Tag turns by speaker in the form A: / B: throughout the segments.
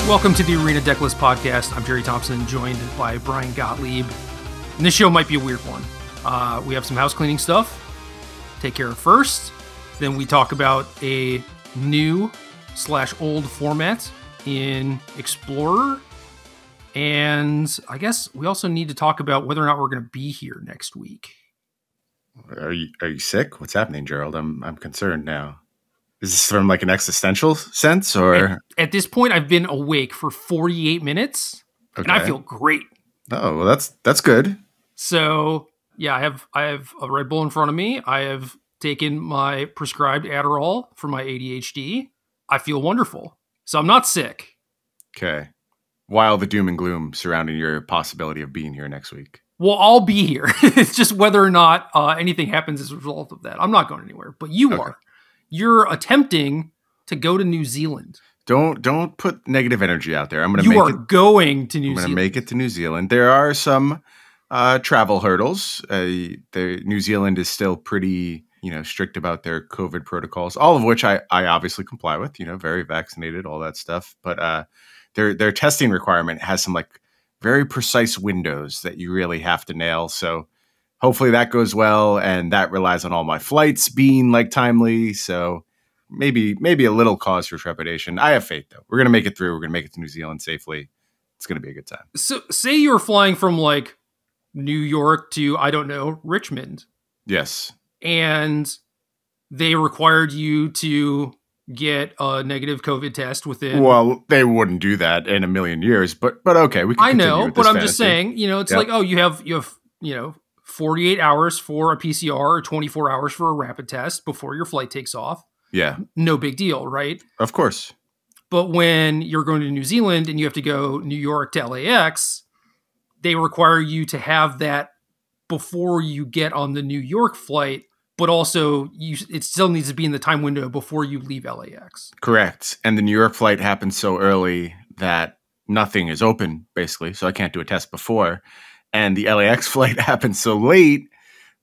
A: Welcome to the Arena Decklist Podcast. I'm Jerry Thompson, joined by Bryan Gottlieb. And this show might be a weird one. We have some house cleaning stuff to take care of first. Then we talk about a new/old format in Explorer. And I guess we also need to talk about whether or not we're going to be here next week.
B: Are you sick? What's happening, Gerald? I'm concerned now. Is this from like an existential sense, or
A: at this point I've been awake for 48 minutes and I feel great.
B: Oh, well, that's good.
A: So yeah, I have a Red Bull in front of me. I have taken my prescribed Adderall for my ADHD. I feel wonderful. So I'm not sick.
B: Okay. While the doom and gloom surrounding your possibility of being here next week.
A: Well, I'll be here. It's just whether or not anything happens as a result of that. I'm not going anywhere, but you are. You're attempting to go to New Zealand.
B: Don't put negative energy out there.
A: You are going to New Zealand.
B: I'm going to make it to New Zealand. There are some travel hurdles. New Zealand is still pretty, strict about their COVID protocols, all of which I obviously comply with. Very vaccinated, all that stuff. But their testing requirement has some like very precise windows that you really have to nail. So hopefully that goes well, and that relies on all my flights being like timely. So maybe a little cause for trepidation. I have faith though. We're gonna make it through. We're gonna make it to New Zealand safely. It's gonna be a good time.
A: So say you were flying from like New York to, I don't know, Richmond.
B: Yes.
A: And they required you to get a negative COVID test within.
B: Well, they wouldn't do that in a million years, but okay, we can.
A: I know,
B: with
A: but
B: this
A: I'm
B: fantasy.
A: just saying, it's like, oh, you have 48 hours for a PCR or 24 hours for a rapid test before your flight takes off.
B: Yeah.
A: No big deal, right?
B: Of course.
A: But when you're going to New Zealand and you have to go New York to LAX, they require you to have that before you get on the New York flight, but also it still needs to be in the time window before you leave LAX.
B: Correct. And the New York flight happens so early that nothing is open, basically. So I can't do a test before. And the LAX flight happens so late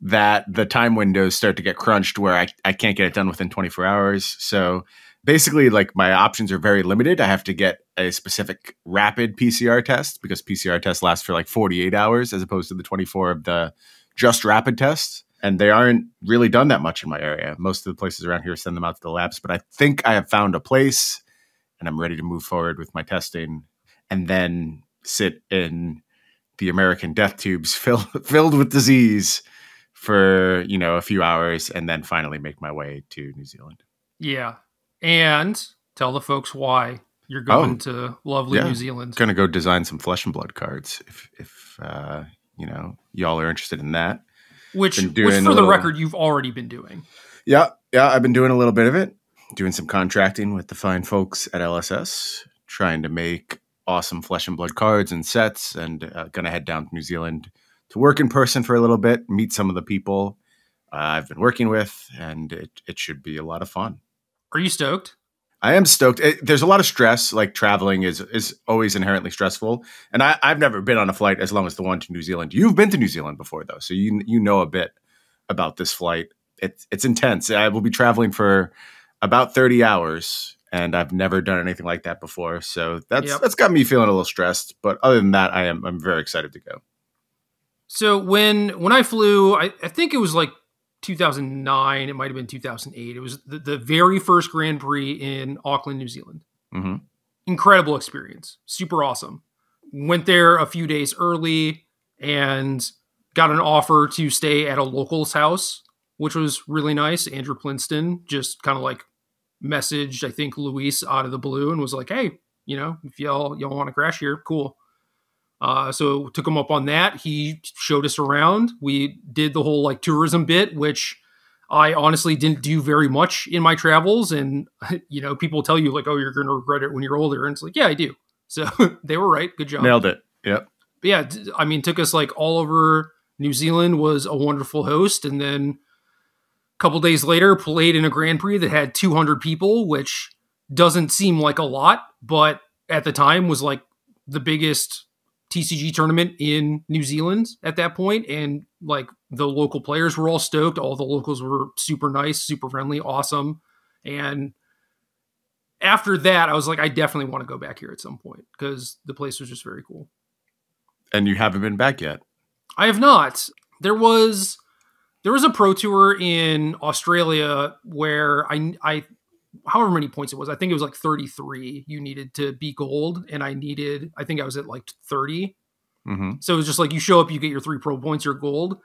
B: that the time windows start to get crunched where I can't get it done within 24 hours. So basically, like, my options are very limited. I have to get a specific rapid PCR test because PCR tests last for like 48 hours as opposed to the 24 of the just rapid tests. And they aren't really done that much in my area. Most of the places around here send them out to the labs. But I think I have found a place and I'm ready to move forward with my testing and then sit in the American death tubes filled with disease for, a few hours and then finally make my way to New Zealand.
A: Yeah. And tell the folks why you're going to lovely New Zealand.
B: Going to go design some Flesh and Blood cards if y'all are interested in that.
A: Which for the record, you've already been doing. Yeah,
B: I've been doing a little bit of it. Doing some contracting with the fine folks at LSS, trying to make awesome Flesh and Blood cards and sets, and going to head down to New Zealand to work in person for a little bit, meet some of the people I've been working with, and it should be a lot of fun.
A: Are you stoked?
B: I am stoked. There's a lot of stress. Like, traveling is always inherently stressful. And I've never been on a flight as long as the one to New Zealand. You've been to New Zealand before, though, so you know a bit about this flight. It's intense. I will be traveling for about 30 hours, and I've never done anything like that before. So that's got me feeling a little stressed. But other than that, I'm very excited to go.
A: So when I flew, I think it was like 2009, it might have been 2008. It was the very first Grand Prix in Auckland, New Zealand.
B: Mm-hmm.
A: Incredible experience. Super awesome. Went there a few days early and got an offer to stay at a local's house, which was really nice. Andrew Plinston just kind of like messaged, I think, Luis out of the blue and was like, hey, if y'all want to crash here, cool. So took him up on that. He showed us around. We did the whole like tourism bit, which I honestly didn't do very much in my travels. And, people tell you like, oh, you're going to regret it when you're older. And it's like, yeah, I do. So they were right. Good job.
B: Nailed it. Yep.
A: But yeah, took us like all over New Zealand, was a wonderful host. And then a couple days later, played in a Grand Prix that had 200 people, which doesn't seem like a lot, but at the time was like the biggest TCG tournament in New Zealand at that point. And like the local players were all stoked. All the locals were super nice, super friendly, awesome. And after that, I was like, I definitely want to go back here at some point because the place was just very cool.
B: And you haven't been back yet?
A: I have not. There was a pro tour in Australia where I however many points it was, I think it was like 33 you needed to be gold, and I think I was at like 30.
B: Mm-hmm.
A: So it was just like you show up, you get your 3 pro points, you're gold.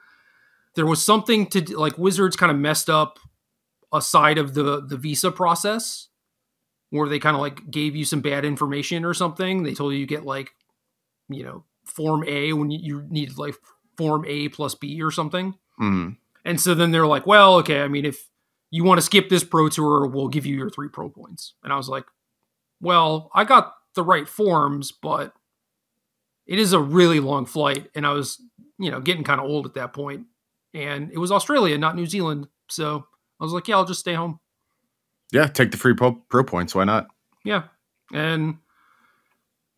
A: There was something to like Wizards kind of messed up a side of the visa process where they kind of like gave you some bad information or something. They told you get like, Form A when you needed like Form A plus B or something.
B: Mm-hmm.
A: And so then they're like, well, okay, I mean, if you want to skip this pro tour, we'll give you your 3 pro points. And I was like, well, I got the right forms, but it is a really long flight. And I was, getting kind of old at that point. And it was Australia, not New Zealand. So I was like, yeah, I'll just stay home.
B: Yeah, take the free pro points. Why not?
A: Yeah. And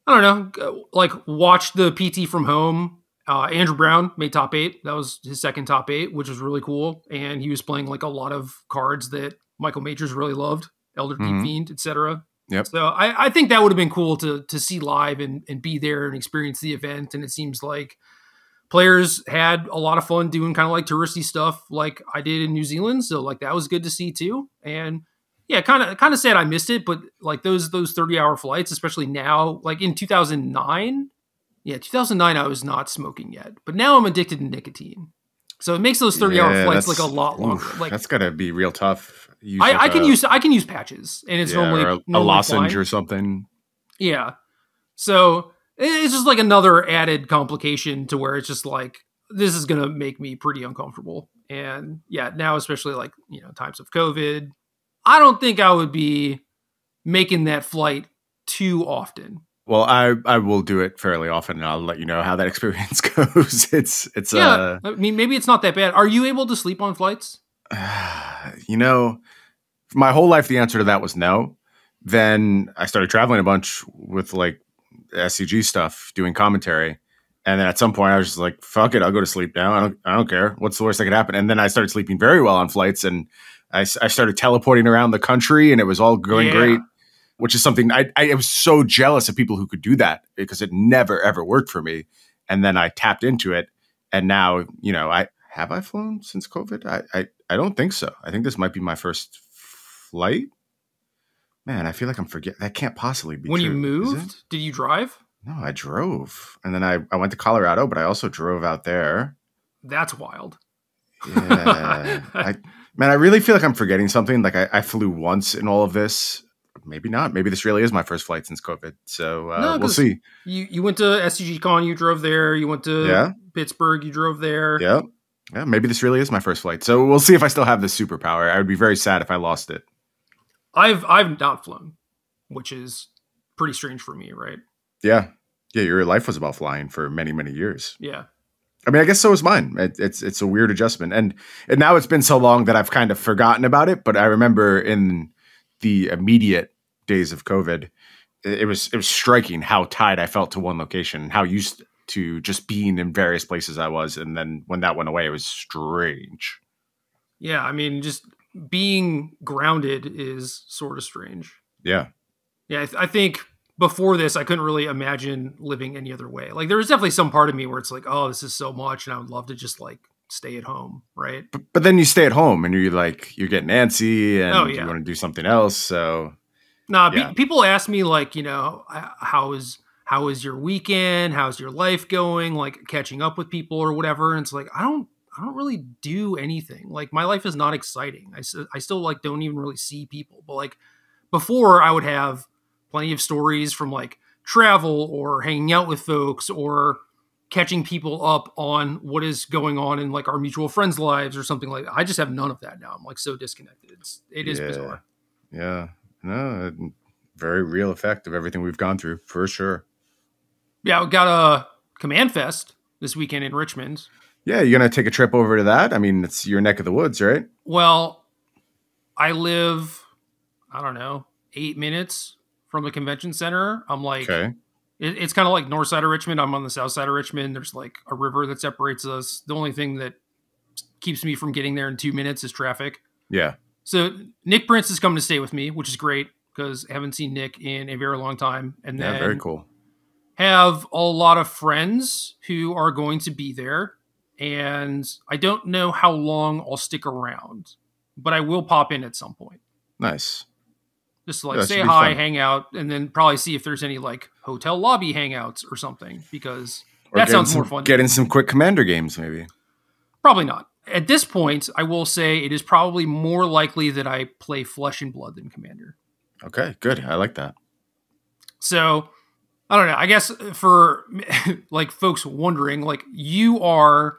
A: I don't know, like watch the PT from home. Andrew Brown made top 8. That was his second top 8, which was really cool. And he was playing like a lot of cards that Michael Majors really loved, Elder Deep Fiend, etc.
B: Yep.
A: So I think that would have been cool to see live and be there and experience the event. And it seems like players had a lot of fun doing kind of like touristy stuff like I did in New Zealand. So like that was good to see too. And yeah, kind of sad I missed it, but like those 30-hour flights, especially now, like in 2009. Yeah, 2009, I was not smoking yet, but now I'm addicted to nicotine. So it makes those 30-hour flights like a lot longer. Like
B: that's gotta be real tough.
A: I can use patches, and it's normally
B: a lozenge or something.
A: Yeah, so it's just like another added complication to where it's just like this is gonna make me pretty uncomfortable. And yeah, now especially like times of COVID, I don't think I would be making that flight too often.
B: Well, I will do it fairly often, and I'll let you know how that experience goes. It's
A: I mean, maybe it's not that bad. Are you able to sleep on flights?
B: My whole life the answer to that was no. Then I started traveling a bunch with like SCG stuff, doing commentary, and then at some point I was just like, "Fuck it, I'll go to sleep now. I don't care. What's the worst that could happen?" And then I started sleeping very well on flights, and I started teleporting around the country, and it was all going great. Which is something I was so jealous of people who could do that because it never, ever worked for me. And then I tapped into it. And now, have I flown since COVID? I don't think so. I think this might be my first flight. Man, I feel like I'm forgetting. That can't possibly be
A: when
B: true.
A: You moved? Did you drive?
B: No, I drove. And then I went to Colorado, but I also drove out there.
A: That's wild.
B: Yeah. I really feel like I'm forgetting something. Like I flew once in all of this. Maybe not. Maybe this really is my first flight since COVID. So we'll see.
A: You went to SCG Con, you drove there. You went to Pittsburgh, you drove there.
B: Yeah. Yeah. Maybe this really is my first flight. So we'll see if I still have this superpower. I would be very sad if I lost it.
A: I've not flown, which is pretty strange for me, right?
B: Yeah. Yeah. Your life was about flying for many, many years.
A: Yeah.
B: I mean, I guess so is mine. It's a weird adjustment. And now it's been so long that I've kind of forgotten about it. But I remember in the immediate days of COVID, it was striking how tied I felt to one location, how used to just being in various places I was. And then when that went away, it was strange.
A: Yeah. I mean, just being grounded is sort of strange.
B: Yeah.
A: Yeah. I think before this, I couldn't really imagine living any other way. Like there was definitely some part of me where it's like, oh, this is so much. And I would love to just like stay at home, right?
B: But then you stay at home and you're getting antsy and you want to do something else. So
A: people ask me like, how is your weekend? How's your life going? Like catching up with people or whatever. And it's like, I don't really do anything. Like my life is not exciting. I still like don't even really see people. But like before I would have plenty of stories from like travel or hanging out with folks or catching people up on what is going on in like our mutual friends' lives or something like that. I just have none of that now. I'm like so disconnected. It is bizarre.
B: Yeah. No, very real effect of everything we've gone through for sure.
A: Yeah. We got a Command Fest this weekend in Richmond.
B: Yeah. You're going to take a trip over to that? I mean, it's your neck of the woods, right?
A: Well, I live, 8 minutes from the convention center. I'm like,
B: okay.
A: It's kind of like north side of Richmond. I'm on the south side of Richmond. There's like a river that separates us. The only thing that keeps me from getting there in 2 minutes is traffic.
B: Yeah.
A: So Nick Prince is coming to stay with me, which is great because I haven't seen Nick in a very long time. And
B: Yeah,
A: then
B: very cool.
A: have a lot of friends who are going to be there. And I don't know how long I'll stick around, but I will pop in at some point.
B: Nice.
A: Just to like
B: Yeah,
A: say hi, hang out, and then probably see if there's any like hotel lobby hangouts or something, because that sounds more fun.
B: Get in some quick Commander games, maybe.
A: Probably not. At this point, I will say it is probably more likely that I play Flesh and Blood than Commander.
B: Okay, good. I like that.
A: So, I don't know. I guess for like folks wondering, like you are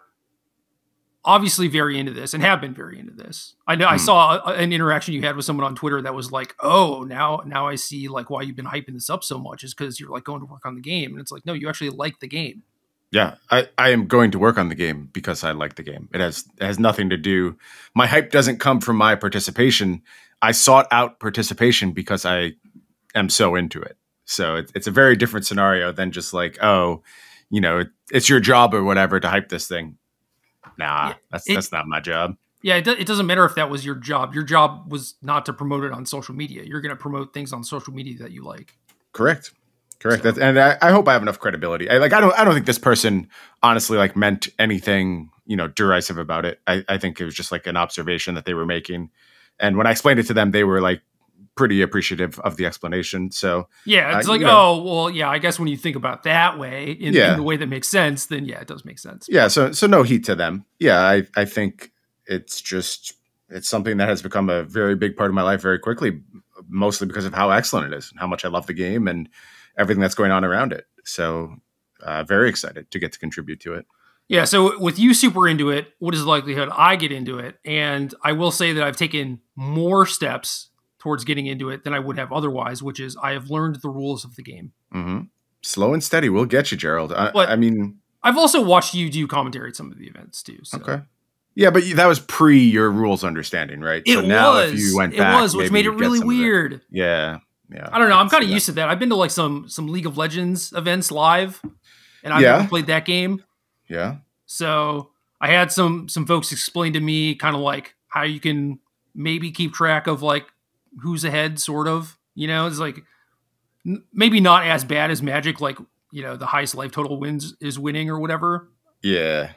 A: obviously very into this and have been very into this. I know I saw an interaction you had with someone on Twitter that was like, "Oh, now I see like why you've been hyping this up so much is because you're like going to work on the game." And it's like, no, you actually like the game.
B: Yeah, I am going to work on the game because I like the game. It has nothing to do. My hype doesn't come from my participation. I sought out participation because I am so into it. So it's a very different scenario than just like, oh, it's your job or whatever to hype this thing. Nah, that's not my job.
A: Yeah, it doesn't matter if that was your job. Your job was not to promote it on social media. You're going to promote things on social media that you like.
B: Correct. So. And I hope I have enough credibility. I don't think this person honestly like meant anything, derisive about it. I think it was just like an observation that they were making. And when I explained it to them, they were like pretty appreciative of the explanation. So
A: yeah, it's like, oh, well, yeah, I guess when you think about it that way in the way that makes sense, then yeah, it does make sense.
B: Yeah. So no heat to them. Yeah. I think it's something that has become a very big part of my life very quickly, mostly because of how excellent it is and how much I love the game and everything that's going on around it. So very excited to get to contribute to it.
A: Yeah. So with you super into it, what is the likelihood I get into it? And I will say that I've taken more steps towards getting into it than I would have otherwise, which is I have learned the rules of the game.
B: Mm-hmm. Slow and steady will get you, Gerald.
A: I mean, I've also watched you do commentary at some of the events too. So.
B: Okay. Yeah, but that was pre your rules understanding, right?
A: It was. If you went back, which made it really weird.
B: Yeah.
A: I don't know. I'm kind of used to that. I've been to like some League of Legends events live, and I've never played that game.
B: Yeah.
A: So I had some folks explain to me kind of like how you can maybe keep track of like who's ahead, sort of. It's like maybe not as bad as Magic, like the highest life total wins is winning or whatever.
B: Yeah.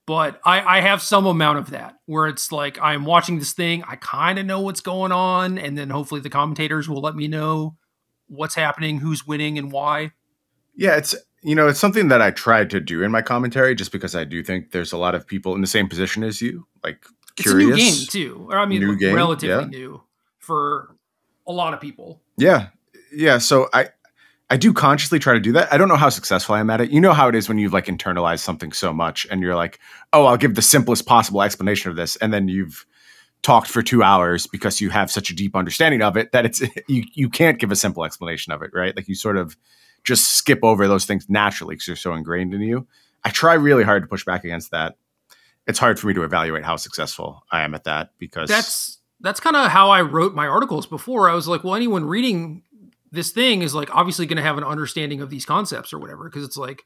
A: But I have some amount of that where it's like I'm watching this thing, I kind of know what's going on, and then hopefully the commentators will let me know what's happening, who's winning, and why.
B: Yeah, it's something that I tried to do in my commentary just because I do think there's a lot of people in the same position as you, like curious.
A: It's a new game too, or I mean, relatively new for a lot of people.
B: Yeah. So I do consciously try to do that. I don't know how successful I am at it. You know how it is when you've like internalized something so much and you're like, oh, I'll give the simplest possible explanation of this. And then you've talked for 2 hours because you have such a deep understanding of it that you can't give a simple explanation of it, right? Like you sort of just skip over those things naturally because they're so ingrained in you. I try really hard to push back against that. It's hard for me to evaluate how successful I am at that because
A: that's kind of how I wrote my articles before. I was like, well, anyone reading this thing is like obviously going to have an understanding of these concepts or whatever. Cause it's like,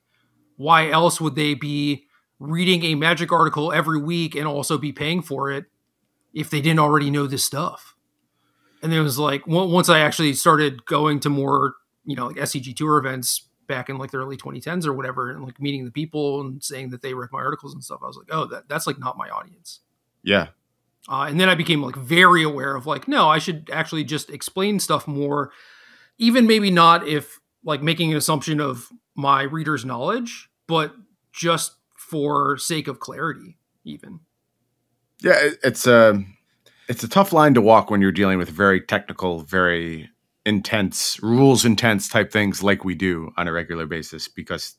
A: why else would they be reading a Magic article every week and also be paying for it if they didn't already know this stuff? And then it was like, once I actually started going to more, like SCG tour events back in like the early 2010s or whatever, and like meeting the people and saying that they read my articles and stuff, I was like, oh, that's like not my audience.
B: Yeah.
A: And then I became like very aware of like, no, I should actually just explain stuff more. Even maybe not if like making an assumption of my reader's knowledge, but just for sake of clarity, even.
B: Yeah, it's a tough line to walk when you're dealing with very technical, very rules intense type things like we do on a regular basis, because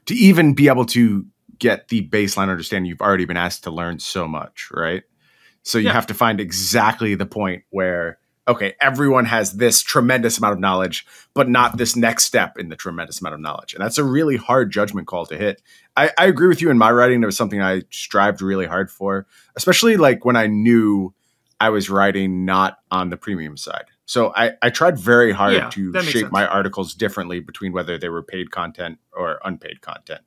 B: to even be able to get the baseline understanding, you've already been asked to learn so much, right? So you have to find exactly the point where, okay, everyone has this tremendous amount of knowledge, but not this next step in the tremendous amount of knowledge. And that's a really hard judgment call to hit. I agree with you in my writing. It was something I strived really hard for, especially like when I knew I was writing not on the premium side. So I tried very hard to shape my articles differently between whether they were paid content or unpaid content.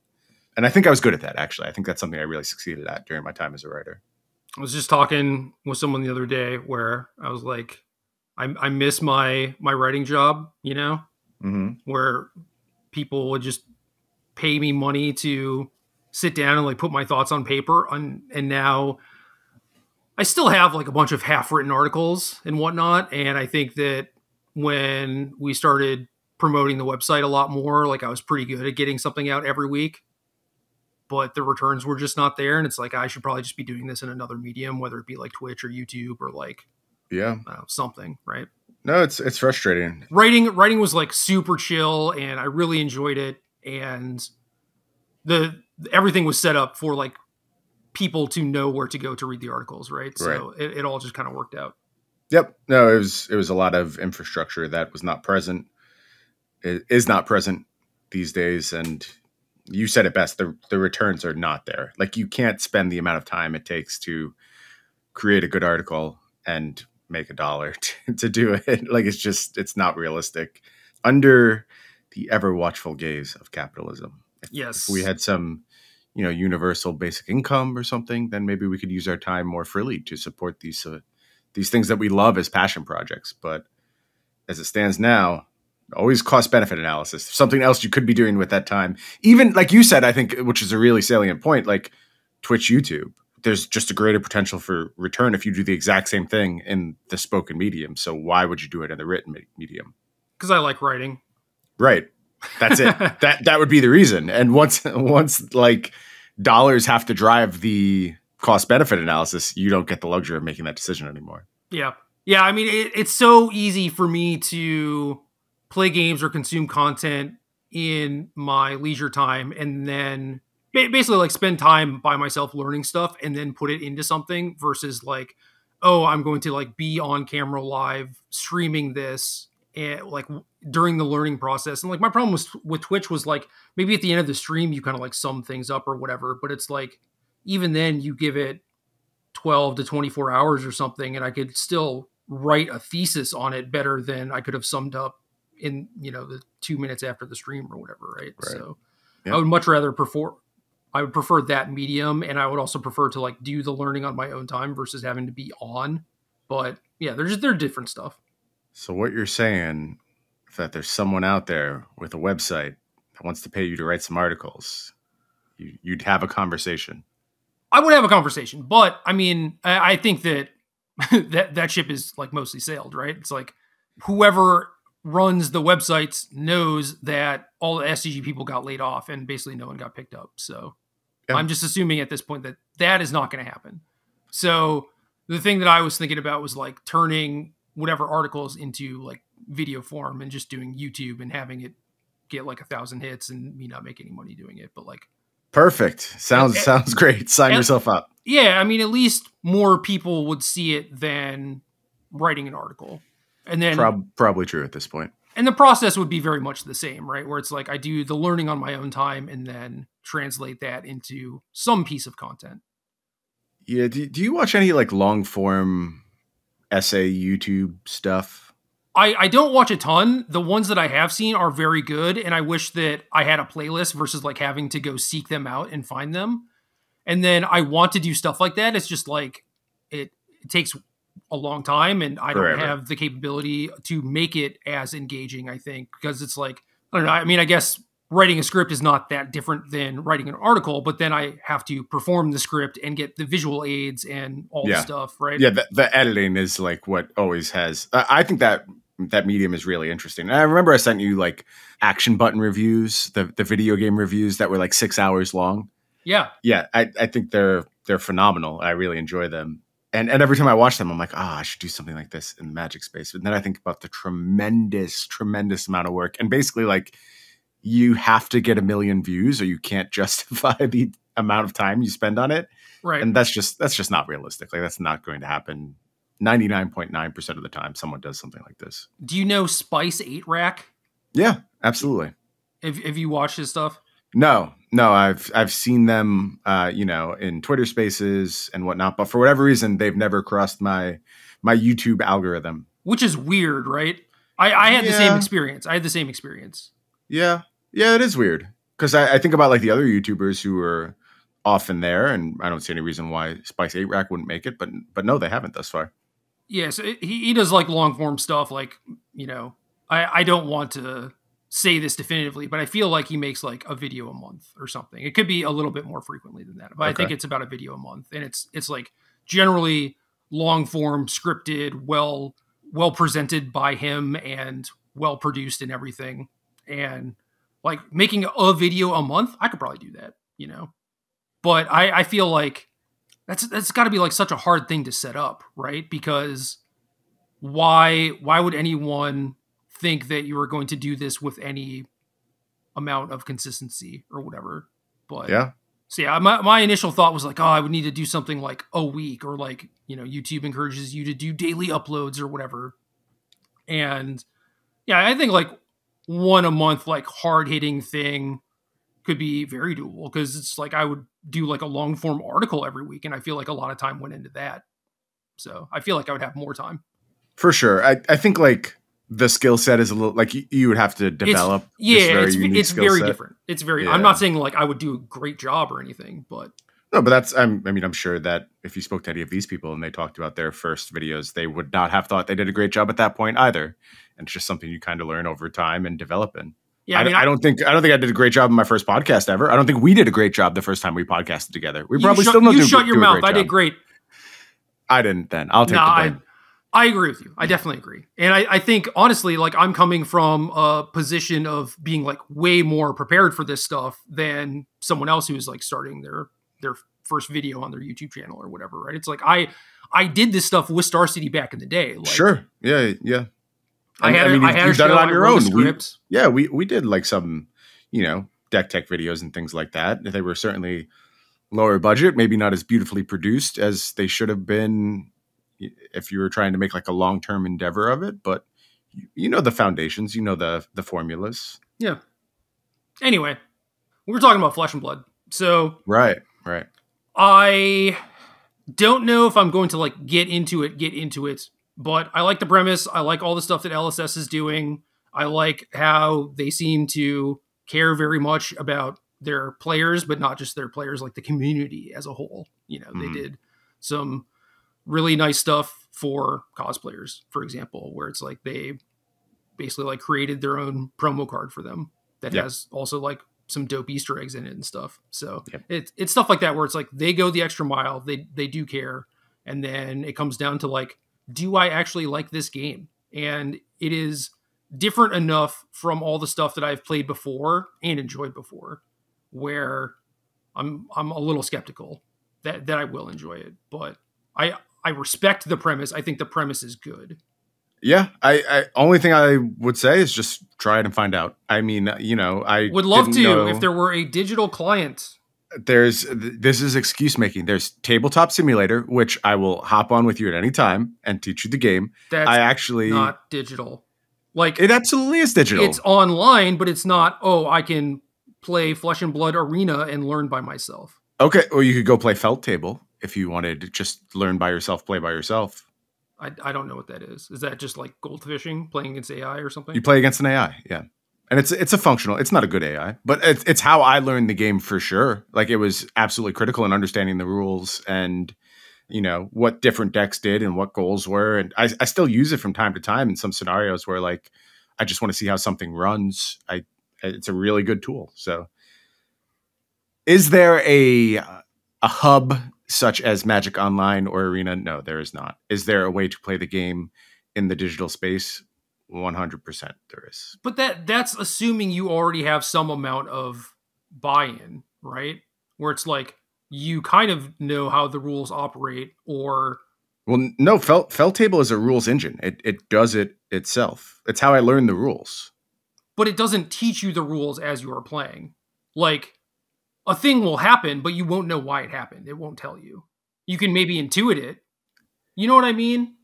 B: And I think I was good at that, actually. I think that's something I really succeeded at during my time as a writer.
A: I was just talking with someone the other day where I was like, I miss my writing job,
B: Mm-hmm.
A: where people would just pay me money to sit down and like put my thoughts on paper. And now I still have like a bunch of half written articles and whatnot. And I think that when we started promoting the website a lot more, like I was pretty good at getting something out every week, but the returns were just not there. And it's like, I should probably just be doing this in another medium, whether it be like Twitch or YouTube or like,
B: Yeah.
A: something, right?
B: No, it's frustrating.
A: Writing was like super chill and I really enjoyed it. And everything was set up for like people to know where to go to read the articles, right? So it all just kind of worked out.
B: Yep. No, it was a lot of infrastructure that was not present. It is not present these days, and you said it best. The returns are not there. Like you can't spend the amount of time it takes to create a good article and make $1 to do it. Like it's not realistic under the ever watchful gaze of capitalism.
A: Yes.
B: If we had some, universal basic income or something, then maybe we could use our time more freely to support these things that we love as passion projects. But as it stands now, always cost benefit analysis. Something else you could be doing with that time. Even like you said, I think, which is a really salient point, like Twitch, YouTube, there's just a greater potential for return if you do the exact same thing in the spoken medium. So why would you do it in the written medium?
A: Because I like writing.
B: Right. That's it. that would be the reason. And once like dollars have to drive the cost benefit analysis, you don't get the luxury of making that decision anymore.
A: Yeah. Yeah. I mean, it's so easy for me to play games or consume content in my leisure time and then basically like spend time by myself learning stuff and then put it into something versus like, oh, I'm going to like be on camera live streaming this and like during the learning process. And like my problem with Twitch was like maybe at the end of the stream you kind of like sum things up or whatever, but it's like even then you give it 12 to 24 hours or something and I could still write a thesis on it better than I could have summed up in the 2 minutes after the stream or whatever, right? So yep. I would much rather prefer that medium, and I would also prefer to like do the learning on my own time versus having to be on. But yeah, they're different stuff.
B: So what you're saying is that there's someone out there with a website that wants to pay you to write some articles. You'd have a conversation.
A: I would have a conversation, but I mean, I think that that ship is like mostly sailed, right? It's like whoever runs the websites knows that all the SCG people got laid off and basically no one got picked up. So yeah. I'm just assuming at this point that is not going to happen. So the thing that I was thinking about was like turning whatever articles into like video form and just doing YouTube and having it get like 1,000 hits and me not make any money doing it. But like,
B: perfect. Sounds great. Sign yourself up.
A: Yeah. I mean, at least more people would see it than writing an article. And then
B: probably true at this point.
A: And the process would be very much the same, right? Where it's like I do the learning on my own time and then translate that into some piece of content.
B: Yeah. Do you watch any like long form essay YouTube stuff?
A: I don't watch a ton. The ones that I have seen are very good. And I wish that I had a playlist versus like having to go seek them out and find them. And then I want to do stuff like that. It's just like it takes a long time and I don't have the capability to make it as engaging, I think, because it's like, I don't know. I mean, I guess writing a script is not that different than writing an article, but then I have to perform the script and get the visual aids and all the stuff, right?
B: Yeah, the editing is like what always has. I think that medium is really interesting. And I remember I sent you like action button reviews, the video game reviews that were like 6 hours long.
A: Yeah.
B: Yeah, I think they're phenomenal. I really enjoy them. And every time I watch them, I'm like, I should do something like this in the Magic space. But then I think about the tremendous, tremendous amount of work. And basically, like, you have to get 1 million views or you can't justify the amount of time you spend on it.
A: Right.
B: And that's just not realistic. Like, that's not going to happen 99.9% of the time someone does something like this.
A: Do you know Spice 8 Rack?
B: Yeah, absolutely.
A: Have you watched his stuff?
B: No, I've seen them, in Twitter Spaces and whatnot, but for whatever reason, they've never crossed my YouTube algorithm.
A: Which is weird, right? I had the same experience.
B: Yeah, it is weird because I think about like the other YouTubers who are often there, and I don't see any reason why Spice 8 Rack wouldn't make it, but no, they haven't thus far.
A: Yes, he does like long form stuff. Like, you know, I don't want to say this definitively, but I feel like he makes like a video a month or something. It could be a little bit more frequently than that, but I think it's about a video a month, and it's like generally long form, scripted, well presented by him, and well produced and everything. And like making a video a month, I could probably do that, you know. But I feel like that's got to be like such a hard thing to set up, right? Because why would anyone think that you were going to do this with any amount of consistency or whatever? But
B: yeah.
A: So yeah, my initial thought was like, oh, I would need to do something like a week, or like, you know, YouTube encourages you to do daily uploads or whatever. And yeah, I think like one a month, like hard hitting thing could be very doable, because it's like I would do like a long form article every week, and I feel like a lot of time went into that. So I feel like I would have more time.
B: For sure. I think like the skill set is a little like you would have to develop.
A: It's very different. It's very, I'm not saying like I would do a great job or anything, but
B: no, but that's, I mean, I'm sure that if you spoke to any of these people and they talked about their first videos, they would not have thought they did a great job at that point either. And it's just something you kind of learn over time and develop in. Yeah, I mean, I don't think I did a great job in my first podcast ever. I don't think we did a great job the first time we podcasted together. We probably still don't do. You shut your mouth.
A: I did great.
B: I didn't. Then I'll take the blame.
A: I agree with you. I definitely agree. And I think honestly, like I'm coming from a position of being like way more prepared for this stuff than someone else who's like starting their first video on their YouTube channel or whatever. Right? It's like I did this stuff with Star City back in the day. Like,
B: sure. Yeah. Yeah.
A: I had
B: you've done it on your own. We did like some, you know, deck tech videos and things like that. They were certainly lower budget, maybe not as beautifully produced as they should have been if you were trying to make like a long-term endeavor of it. But you know the foundations, you know the formulas.
A: Yeah. Anyway, we were talking about Flesh and Blood. So
B: right.
A: I don't know if I'm going to like get into it. But I like the premise. I like all the stuff that LSS is doing. I like how they seem to care very much about their players, but not just their players, like the community as a whole. You know, They did some really nice stuff for cosplayers, for example, where it's like they basically like created their own promo card for them that has also like some dope Easter eggs in it and stuff. So it's stuff like that where it's like they go the extra mile. They do care. And then it comes down to like, do I actually like this game? And it is different enough from all the stuff that I've played before and enjoyed before, where I'm a little skeptical that I will enjoy it. But I respect the premise. I think the premise is good.
B: Yeah, I only thing I would say is just try it and find out. I mean, you know, I
A: would love to if there were a digital client.
B: This is excuse making. There's Tabletop Simulator, which I will hop on with you at any time and teach you the game.
A: That's not digital. Like
B: it absolutely is digital.
A: It's online, but it's not. Oh, I can play Flesh and Blood Arena and learn by myself.
B: Okay, or you could go play Felt Table if you wanted to just learn by yourself, play by yourself.
A: I don't know what that is. Is that just like goldfishing, playing against AI or something?
B: You play against an AI, yeah. And it's a functional. It's not a good AI, but it's how I learned the game for sure. Like it was absolutely critical in understanding the rules and, you know, what different decks did and what goals were. And I still use it from time to time in some scenarios where like I just want to see how something runs. It's a really good tool. So, is there a hub such as Magic Online or Arena? No, there is not. Is there a way to play the game in the digital space? 100% there is.
A: But that's assuming you already have some amount of buy-in, right? Where it's like you kind of know how the rules operate, or
B: well, no, Felt Table is a rules engine. It does it itself. It's how I learned the rules.
A: But it doesn't teach you the rules as you are playing. Like a thing will happen, but you won't know why it happened. It won't tell you. You can maybe intuit it. You know what I mean?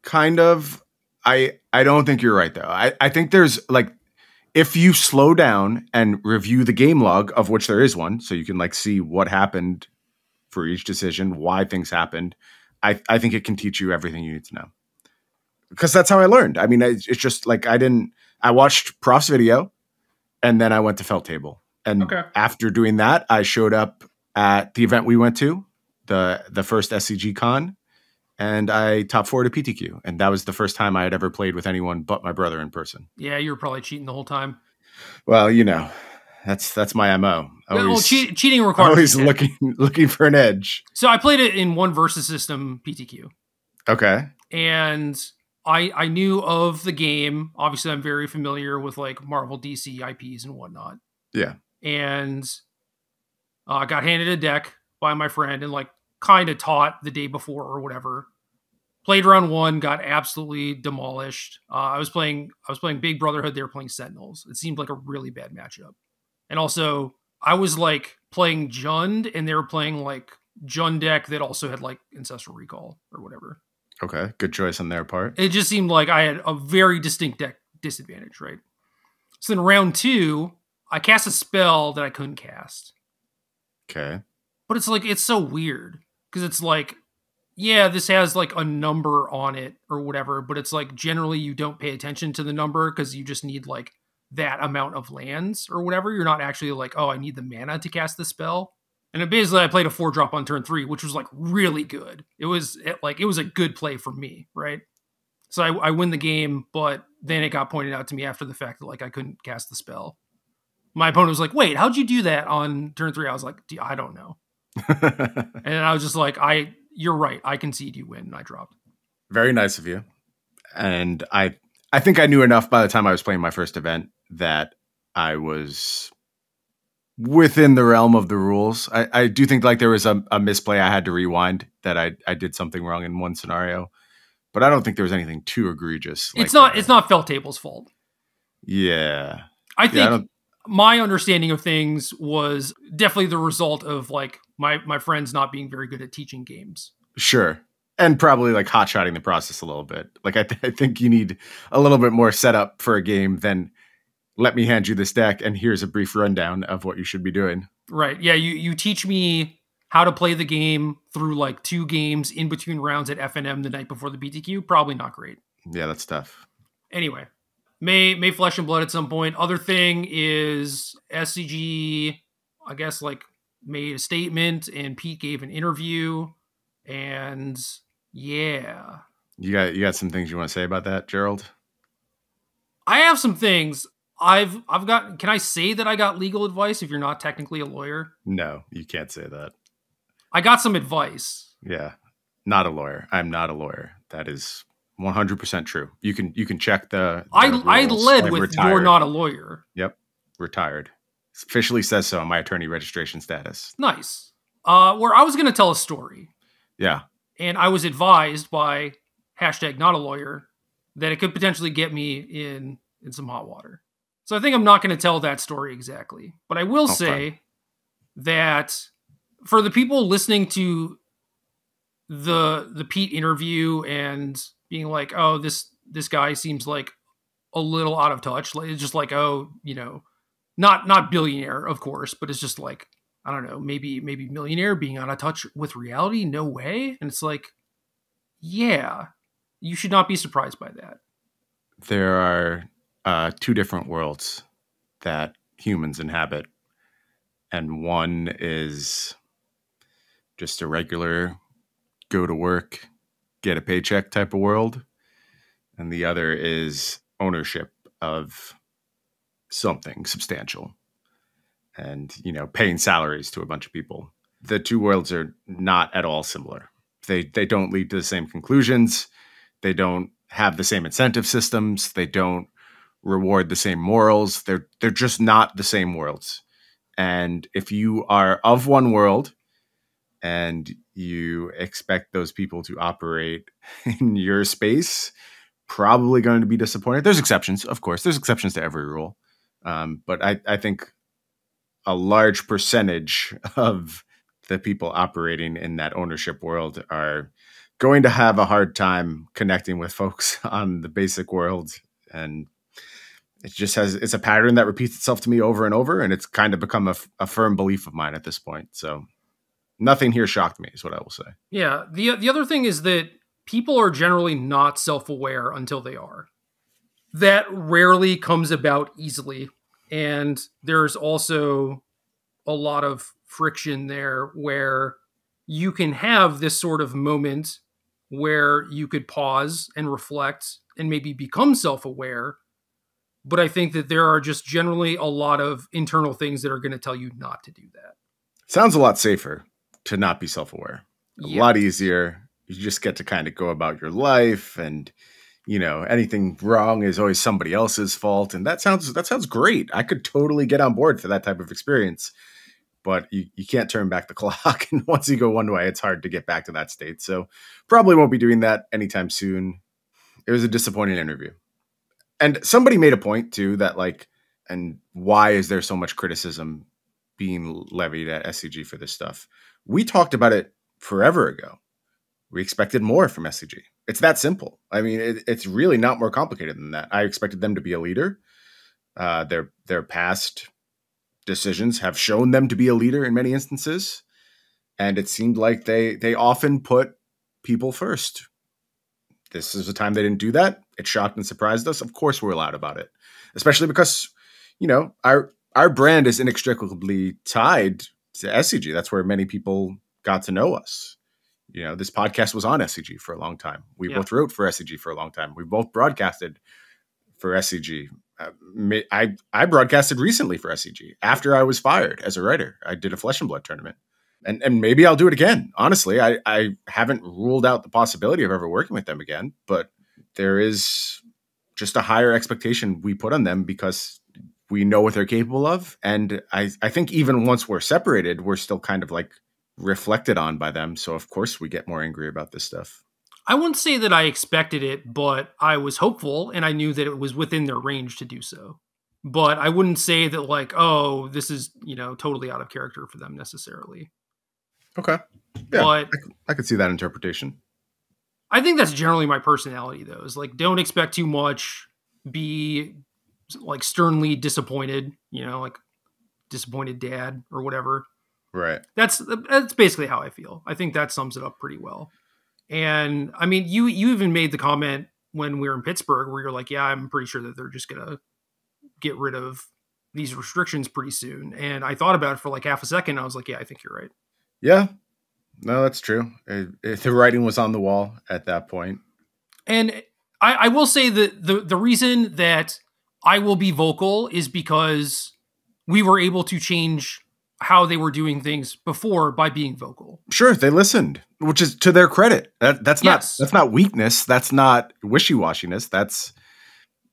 B: Kind of. I don't think you're right, though. I think there's, like, if you slow down and review the game log, of which there is one, so you can, like, see what happened for each decision, why things happened, I think it can teach you everything you need to know. Because that's how I learned. I mean, it's just, like, I watched Prof's video, and then I went to Felt Table. And after doing that, I showed up at the event we went to, the first SCG Con, and I top 4 to PTQ. And that was the first time I had ever played with anyone but my brother in person.
A: Yeah, you were probably cheating the whole time.
B: Well, that's my MO.
A: Cheating requires
B: always looking for an edge.
A: So I played it in one versus system PTQ.
B: Okay.
A: And I knew of the game. Obviously, I'm very familiar with like Marvel, DC IPs and whatnot.
B: Yeah.
A: And I got handed a deck by my friend and like kind of taught the day before or whatever. Played round 1, got absolutely demolished. I was playing Big Brotherhood. They were playing Sentinels. It seemed like a really bad matchup. And also, I was like playing Jund, and they were playing like Jund deck that also had like Ancestral Recall or whatever.
B: Okay, good choice on their part.
A: It just seemed like I had a very distinct deck disadvantage, right? So in round 2, I cast a spell that I couldn't cast.
B: Okay.
A: But it's like, it's so weird because it's like, yeah, this has like a number on it or whatever, but it's like generally you don't pay attention to the number because you just need like that amount of lands or whatever. You're not actually like, oh, I need the mana to cast the spell. And it basically, I played a 4-drop on turn 3, which was like really good. It was a good play for me, right? So I win the game, but then it got pointed out to me after the fact that like I couldn't cast the spell. My opponent was like, wait, how'd you do that on turn 3? I was like, I don't know. And I was just like, you're right. I concede, you win. And I dropped.
B: Very nice of you. And I think I knew enough by the time I was playing my first event that I was within the realm of the rules. I do think like there was a misplay. I had to rewind that I did something wrong in one scenario, but I don't think there was anything too egregious.
A: It's not Felt Table's fault.
B: Yeah.
A: I think my understanding of things was definitely the result of like my friends not being very good at teaching games.
B: Sure. And probably like hot-shotting the process a little bit. Like I think you need a little bit more setup for a game than let me hand you this deck and here's a brief rundown of what you should be doing.
A: Right. Yeah, you teach me how to play the game through like 2 games in between rounds at FNM the night before the BTQ. Probably not great.
B: Yeah, that's tough.
A: Anyway, may Flesh and Blood at some point. Other thing is SCG, I guess, like made a statement and Pete gave an interview, and yeah.
B: You got some things you want to say about that, Gerald?
A: I have some things. I've got. Can I say that I got legal advice if you're not technically a lawyer?
B: No, you can't say that.
A: I got some advice.
B: Yeah, not a lawyer. I'm not a lawyer. That is 100% true. You can check the
A: I led with retired. You're not a lawyer.
B: Yep, retired. Officially says so on my attorney registration status.
A: Nice. Where I was going to tell a story.
B: Yeah.
A: And I was advised by #NotALawyer that it could potentially get me in some hot water. So I think I'm not going to tell that story exactly. But I will say that for the people listening to the Pete interview and being like, oh, this guy seems like a little out of touch. Like, it's just like, oh, not billionaire, of course, but it's just like, I don't know, maybe millionaire being out of touch with reality. No way. And it's like, yeah, you should not be surprised by that.
B: There are 2 different worlds that humans inhabit. And one is just a regular go to work, get a paycheck type of world. And the other is ownership of something substantial and, paying salaries to a bunch of people. The 2 worlds are not at all similar. They don't lead to the same conclusions. They don't have the same incentive systems. They don't reward the same morals. They're just not the same worlds. And if you are of one world and you expect those people to operate in your space, probably going to be disappointed. There's exceptions, of course. There's exceptions to every rule. But I think a large percentage of the people operating in that ownership world are going to have a hard time connecting with folks on the basic world. And it's a pattern that repeats itself to me over and over. And it's kind of become a firm belief of mine at this point. So nothing here shocked me is what I will say.
A: Yeah. The other thing is that people are generally not self-aware until they are. That rarely comes about easily. And there's also a lot of friction there where you can have this sort of moment where you could pause and reflect and maybe become self-aware. But I think that there are just generally a lot of internal things that are going to tell you not to do that.
B: Sounds a lot safer to not be self-aware. A
A: Yeah.
B: lot easier. You just get to kind of go about your life, and anything wrong is always somebody else's fault. And that sounds great. I could totally get on board for that type of experience. But you can't turn back the clock. And once you go one way, it's hard to get back to that state. So probably won't be doing that anytime soon. It was a disappointing interview. And somebody made a point too that and why is there so much criticism being levied at SCG for this stuff? We talked about it forever ago. We expected more from SCG. It's that simple. I mean, it's really not more complicated than that. I expected them to be a leader. Their past decisions have shown them to be a leader in many instances. And it seemed like they often put people first. This is the time they didn't do that. It shocked and surprised us. Of course we're loud about it, especially because, our brand is inextricably tied to SCG. That's where many people got to know us. This podcast was on SCG for a long time. We both wrote for SCG for a long time. We both broadcasted for SCG. I broadcasted recently for SCG after I was fired as a writer. I did a Flesh and Blood tournament. And maybe I'll do it again. Honestly, I haven't ruled out the possibility of ever working with them again, but there is just a higher expectation we put on them because we know what they're capable of. And I think even once we're separated, we're still kind of reflected on by them. So of course we get more angry about this stuff.
A: I wouldn't say that I expected it, but I was hopeful and I knew that it was within their range to do so. But I wouldn't say that this is, totally out of character for them necessarily.
B: Okay. Yeah,
A: but
B: I could see that interpretation.
A: I think that's generally my personality, though, is don't expect too much, be sternly disappointed, disappointed dad or whatever.
B: Right.
A: That's basically how I feel. I think that sums it up pretty well. And I mean, you even made the comment when we were in Pittsburgh where you're like, yeah, I'm pretty sure that they're just going to get rid of these restrictions pretty soon. And I thought about it for half a second. I was like, yeah, I think you're right.
B: Yeah, no, that's true. The writing was on the wall at that point.
A: And I will say that the reason that I will be vocal is because we were able to change how they were doing things before by being vocal.
B: Sure, they listened, which is to their credit. That's not weakness. That's not wishy-washiness. That's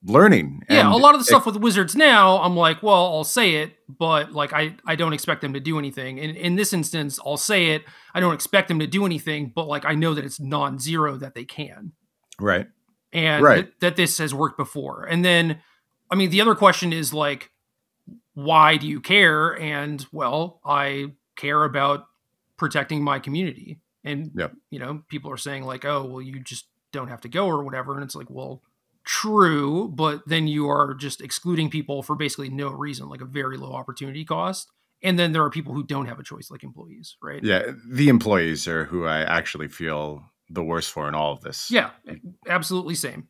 B: learning.
A: Yeah, and a lot of the stuff with Wizards now, I'm like, well, I'll say it, but I don't expect them to do anything. And in this instance, I'll say it. I don't expect them to do anything, but I know that it's non-zero that they can.
B: Right.
A: And that this has worked before. And then, I mean, the other question is why do you care? And well, I care about protecting my community. And, people are saying oh, well, you just don't have to go or whatever. And it's well, true, but then you are just excluding people for basically no reason, a very low opportunity cost. And then there are people who don't have a choice, like employees, right?
B: Yeah, the employees are who I actually feel the worst for in all of this.
A: Yeah, absolutely same.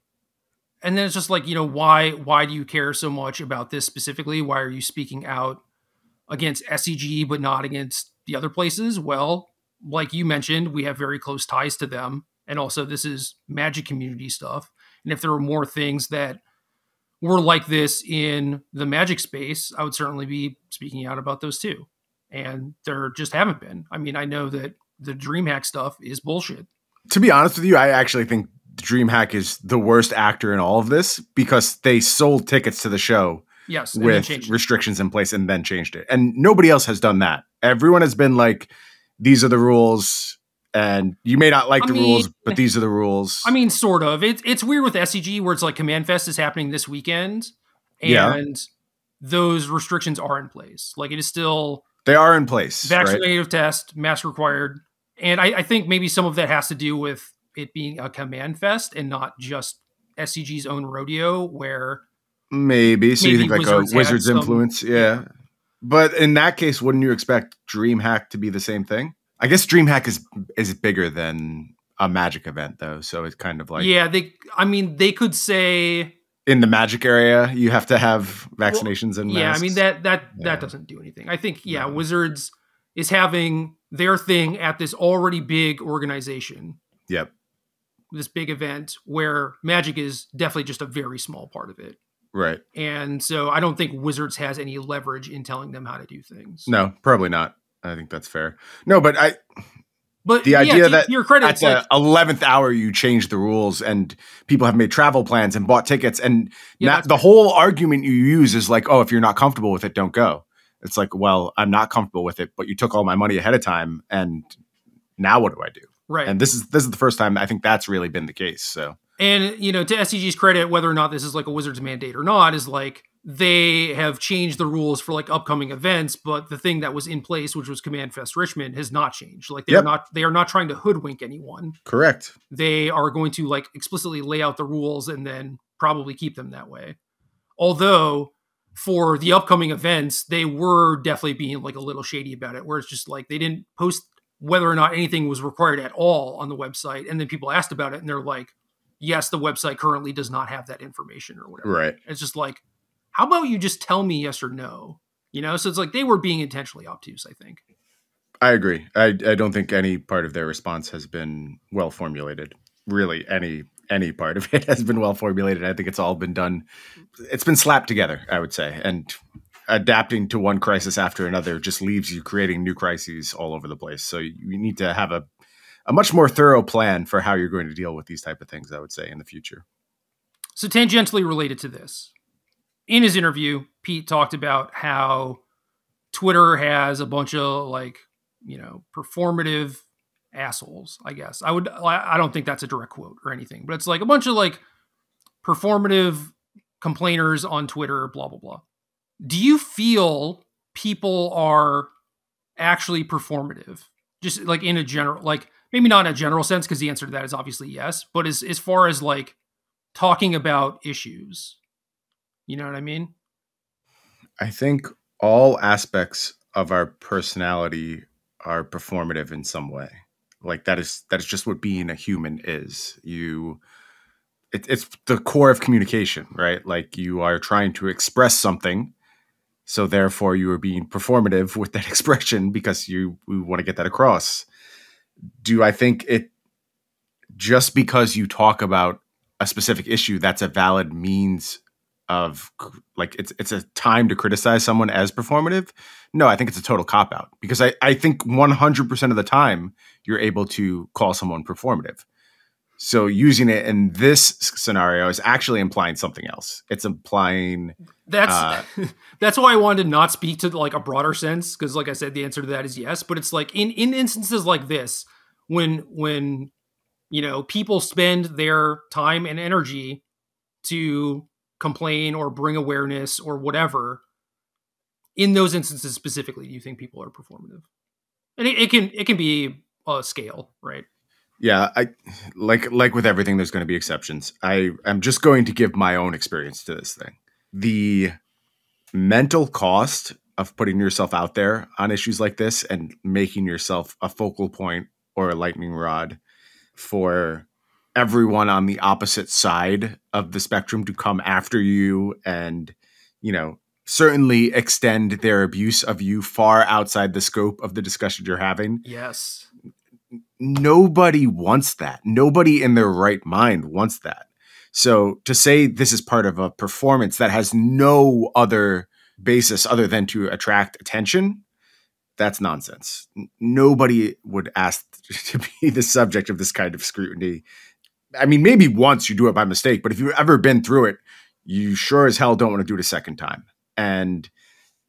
A: And then it's just why do you care so much about this specifically? Why are you speaking out against SCG but not against the other places? Well, like you mentioned, we have very close ties to them. And also this is Magic community stuff. And if there were more things that were like this in the Magic space, I would certainly be speaking out about those too. And there just haven't been. I mean, I know that the DreamHack stuff is bullshit.
B: To be honest with you, I actually think DreamHack is the worst actor in all of this because they sold tickets to the show with restrictions in place and then changed it. And nobody else has done that. Everyone has been these are the rules. And you may not like the rules, but these are the rules.
A: I mean, sort of. It's weird with SCG where it's Command Fest is happening this weekend. And those restrictions are in place. It is still...
B: They are in place.
A: Vaccinative test, mask required. And I think maybe some of that has to do with it being a Command Fest and not just SCG's own rodeo where...
B: Maybe. So you think a Wizards influence? Yeah. But in that case, wouldn't you expect DreamHack to be the same thing? I guess DreamHack is bigger than a Magic event, though. So it's kind of
A: yeah. They could say
B: in the Magic area you have to have vaccinations and masks.
A: Yeah. I mean that doesn't do anything. I think Wizards is having their thing at this already big organization.
B: Yep.
A: this big event where magic is definitely just a very small part of it.
B: Right.
A: And so I don't think Wizards has any leverage in telling them how to do things.
B: No, probably not. I think that's fair. No, but
A: But
B: the idea that
A: to your credit,
B: at the 11th hour you change the rules and people have made travel plans and bought tickets, and the whole argument you use is like, oh, if you're not comfortable with it, don't go. It's like, well, I'm not comfortable with it, but you took all my money ahead of time, and now what do I do?
A: Right.
B: And this is the first time I think that's really been the case. So,
A: and to SCG's credit, whether or not this is like a Wizards mandate or not, is like they have changed the rules for like upcoming events, but the thing that was in place, which was Command Fest Richmond, has not changed. Like they are not trying to hoodwink anyone.
B: Correct.
A: They are going to like explicitly lay out the rules and then probably keep them that way. Although for the upcoming events, they were definitely being like a little shady about it, where it's just like they didn't post whether or not anything was required at all on the website. And then people asked about it and they're like, yes, the website currently does not have that information or whatever.
B: Right.
A: It's just like, how about you just tell me yes or no? So it's like they were being intentionally obtuse, I think.
B: I agree. I don't think any part of their response has been well formulated. Really, any part of it has been well formulated. I think it's all been done. It's been slapped together, I would say. And adapting to one crisis after another just leaves you creating new crises all over the place. So you need to have a much more thorough plan for how you're going to deal with these type of things, I would say, in the future.
A: So tangentially related to this, in his interview, Pete talked about how Twitter has a bunch of like, performative assholes, I guess. I don't think that's a direct quote or anything, but it's like a bunch of like performative complainers on Twitter, blah, blah, blah. Do you feel people are actually performative? Just like in a general, like maybe not in a general sense, because the answer to that is obviously yes, but as far as like talking about issues, you know what I mean?
B: I think all aspects of our personality are performative in some way. Like that is just what being a human is. It's the core of communication, right? Like you are trying to express something, so therefore you are being performative with that expression because we want to get that across. Do I think it just because you talk about a specific issue, that's a valid means of like it's a time to criticize someone as performative? No, I think it's a total cop-out because I think 100% of the time you're able to call someone performative. So using it in this scenario is actually implying something else. It's implying
A: that's why I wanted to not speak to like a broader sense, because like I said, the answer to that is yes. But it's like in instances like this, when people spend their time and energy to complain or bring awareness or whatever, in those instances specifically, do you think people are performative? And it can be a scale, right?
B: Yeah, I like with everything, there's going to be exceptions. I'm just going to give my own experience to this thing. The mental cost of putting yourself out there on issues like this and making yourself a focal point or a lightning rod for everyone on the opposite side of the spectrum to come after you and, certainly extend their abuse of you far outside the scope of the discussion you're having.
A: Yes.
B: Nobody wants that. Nobody in their right mind wants that. So to say this is part of a performance that has no other basis other than to attract attention, that's nonsense. Nobody would ask to be the subject of this kind of scrutiny. I mean, maybe once you do it by mistake, but if you've ever been through it, you sure as hell don't want to do it a second time. And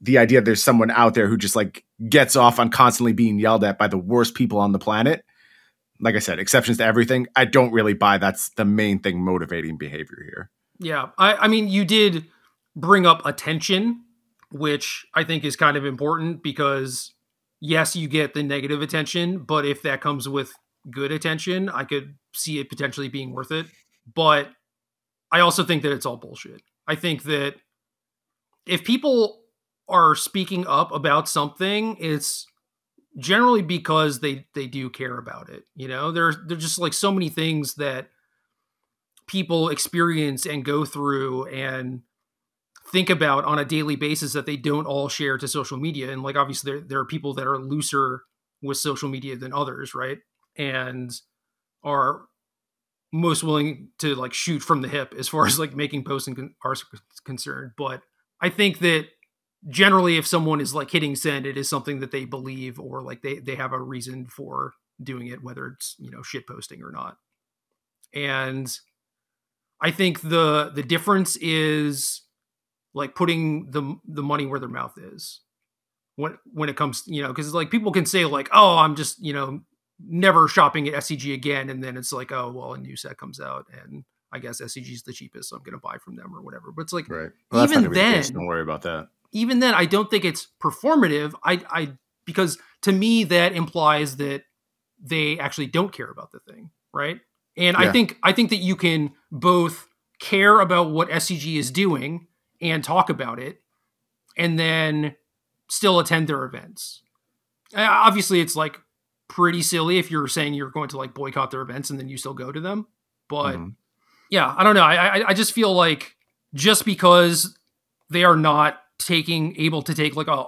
B: the idea there's someone out there who just like gets off on constantly being yelled at by the worst people on the planet. Like I said, exceptions to everything. I don't really buy that's the main thing motivating behavior here.
A: Yeah. I mean, you did bring up attention, which I think is kind of important because yes, you get the negative attention, but if that comes with good attention, I could see it potentially being worth it. But I also think that it's all bullshit. I think that if people are speaking up about something, it's generally because they do care about it. There's just like so many things that people experience and go through and think about on a daily basis that they don't all share to social media. And like, obviously there are people that are looser with social media than others, right? And are most willing to like shoot from the hip as far as like making posts are concerned. But I think that generally if someone is like hitting send, it is something that they believe, or like they have a reason for doing it, whether it's, you know, shit posting or not. And I think the difference is like putting the money where their mouth is when it comes, you know, because like people can say like, oh, I'm just, you know, never shopping at SCG again, and then it's like, oh well, a new set comes out and I guess SCG is the cheapest, so I'm going to buy from them or whatever. But it's like,
B: right. Well,
A: even then,
B: don't worry about that.
A: Even then, I don't think it's performative. I because to me that implies that they actually don't care about the thing, right? And yeah. I think that you can both care about what SCG is doing and talk about it, and then still attend their events. Obviously, it's like pretty silly if you're saying you're going to like boycott their events and then you still go to them. But yeah, I don't know. I just feel like just because they are not able to take like 100%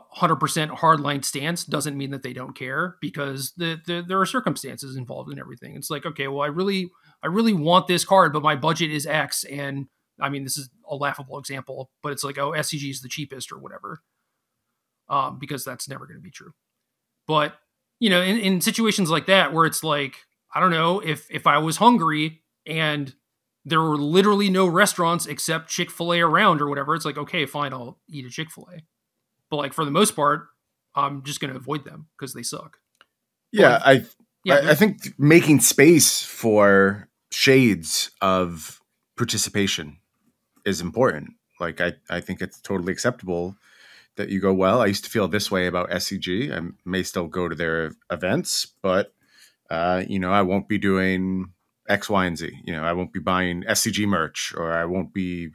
A: hardline stance doesn't mean that they don't care, because there are circumstances involved in everything. It's like, okay, well, I really want this card, but my budget is X. And I mean, this is a laughable example, but it's like, oh, SCG is the cheapest or whatever. Because that's never going to be true. But, you know, in situations like that, where it's like, I don't know, if I was hungry and there were literally no restaurants except Chick-fil-A around or whatever, it's like, okay, fine, I'll eat a Chick-fil-A. But like, for the most part, I'm just going to avoid them because they suck.
B: Yeah, I think making space for shades of participation is important. Like, I think it's totally acceptable that you go, well, I used to feel this way about SCG. I may still go to their events, but, you know, I won't be doing X, Y, and Z. You know, I won't be buying SCG merch, or I won't be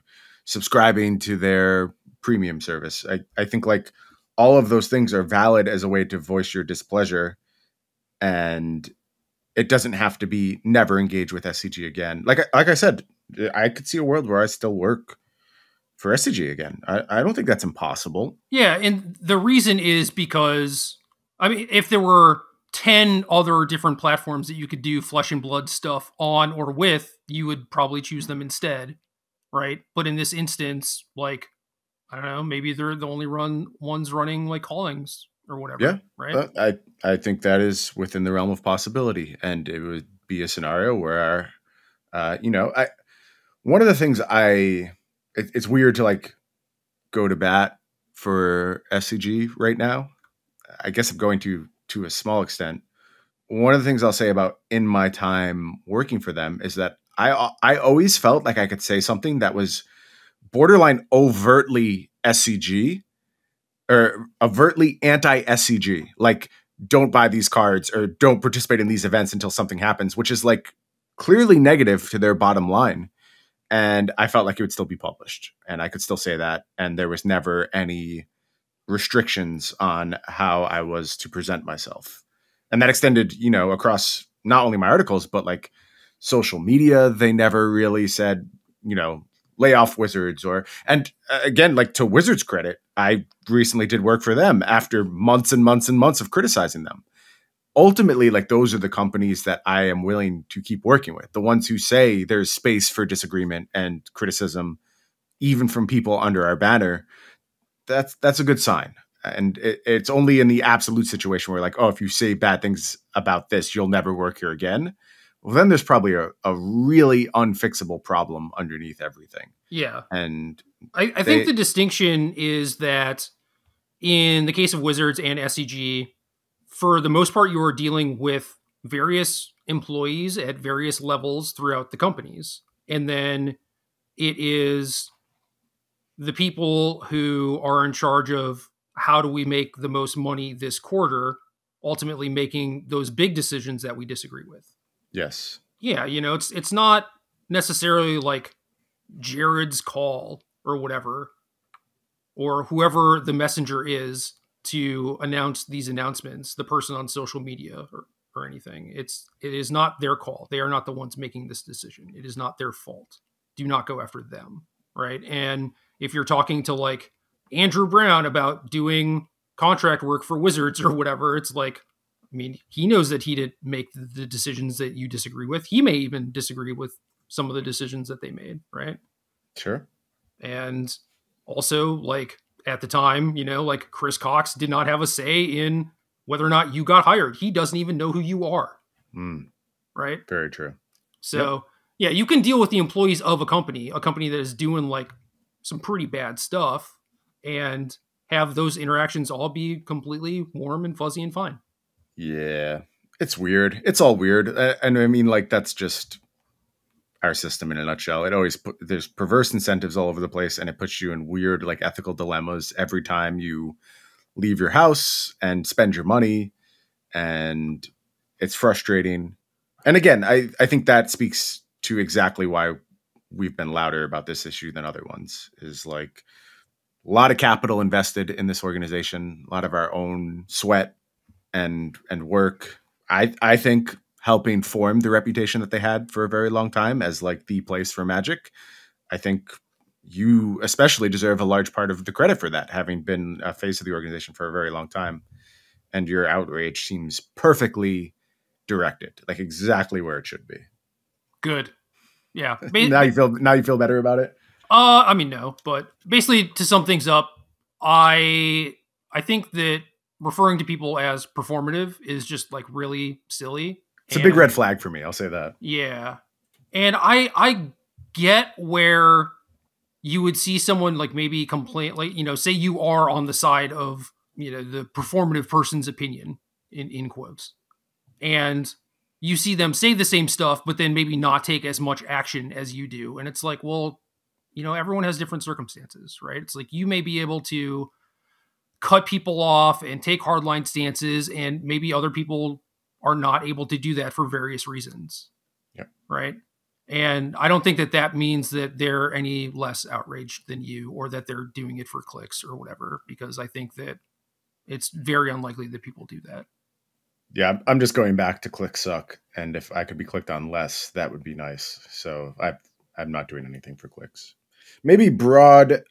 B: subscribing to their premium service. I think like all of those things are valid as a way to voice your displeasure, and it doesn't have to be never engage with SCG again. Like I said, I could see a world where I still work for SCG again. I don't think that's impossible.
A: Yeah, and the reason is because, I mean, if there were 10 other different platforms that you could do flesh and blood stuff on or with, you would probably choose them instead, right? But in this instance, like, I don't know, maybe they're the only ones running like callings or whatever,
B: yeah,
A: right?
B: I think that is within the realm of possibility, and it would be a scenario where, you know, one of the things it's weird to like go to bat for SCG right now. I guess I'm going to a small extent. One of the things I'll say about in my time working for them is that I always felt like I could say something that was borderline overtly SCG or overtly anti-SCG. Like, don't buy these cards or don't participate in these events until something happens, which is like clearly negative to their bottom line. And I felt like it would still be published, and I could still say that. And there was never any restrictions on how I was to present myself. And that extended, you know, across not only my articles, but like social media. They never really said, you know, lay off Wizards and again, like to Wizards' credit, I recently did work for them after months and months and months of criticizing them. Ultimately, like, those are the companies that I am willing to keep working with. The ones who say there's space for disagreement and criticism, even from people under our banner. That's a good sign. And it's only in the absolute situation where like, oh, if you say bad things about this, you'll never work here again. Well, then there's probably a really unfixable problem underneath everything.
A: Yeah.
B: And
A: I think the distinction is that in the case of Wizards and SCG, for the most part, you are dealing with various employees at various levels throughout the companies. And then it is the people who are in charge of how do we make the most money this quarter, ultimately making those big decisions that we disagree with.
B: Yes.
A: Yeah, you know, it's not necessarily like Jared's call or whatever, or whoever the messenger is to announce these announcements, the person on social media or anything. It is not their call. They are not the ones making this decision. It is not their fault. Do not go after them, right? And if you're talking to like Andrew Brown about doing contract work for Wizards or whatever, it's like, I mean, he knows that he didn't make the decisions that you disagree with. He may even disagree with some of the decisions that they made, right?
B: Sure.
A: And also, like, at the time, like, Chris Cox did not have a say in whether or not you got hired. He doesn't even know who you are. Right?
B: Very true.
A: So, yeah, you can deal with the employees of a company that is doing, like, some pretty bad stuff, and have those interactions all be completely warm and fuzzy and fine.
B: Yeah. It's weird. It's all weird. And I mean, like, that's just our system in a nutshell. It always there's perverse incentives all over the place, and it puts you in weird, like, ethical dilemmas every time you leave your house and spend your money, and it's frustrating. And again, I think that speaks to exactly why we've been louder about this issue than other ones, is like a lot of capital invested in this organization, a lot of our own sweat and work. I think helping form the reputation that they had for a very long time as like the place for magic. I think you especially deserve a large part of the credit for that, having been a face of the organization for a very long time. And your outrage seems perfectly directed, like exactly where it should be.
A: Good. Yeah.
B: Now you feel better about it?
A: I mean, no, but basically, to sum things up, I think that referring to people as performative is just, like, really silly.
B: It's a big red flag for me. I'll say that.
A: Yeah. And I get where you would see someone, like, maybe complain, like, say you are on the side of, the performative person's opinion in quotes, and you see them say the same stuff, but then maybe not take as much action as you do. And it's like, well, everyone has different circumstances, right? It's like, you may be able to cut people off and take hardline stances, and maybe other people are not able to do that for various reasons.
B: Yep.
A: Right. And I don't think that means that they're any less outraged than you, or that they're doing it for clicks or whatever, because I think that it's very unlikely that people do that.
B: Yeah, I'm just going back to click suck, and if I could be clicked on less, that would be nice. So I'm not doing anything for clicks. Maybe broad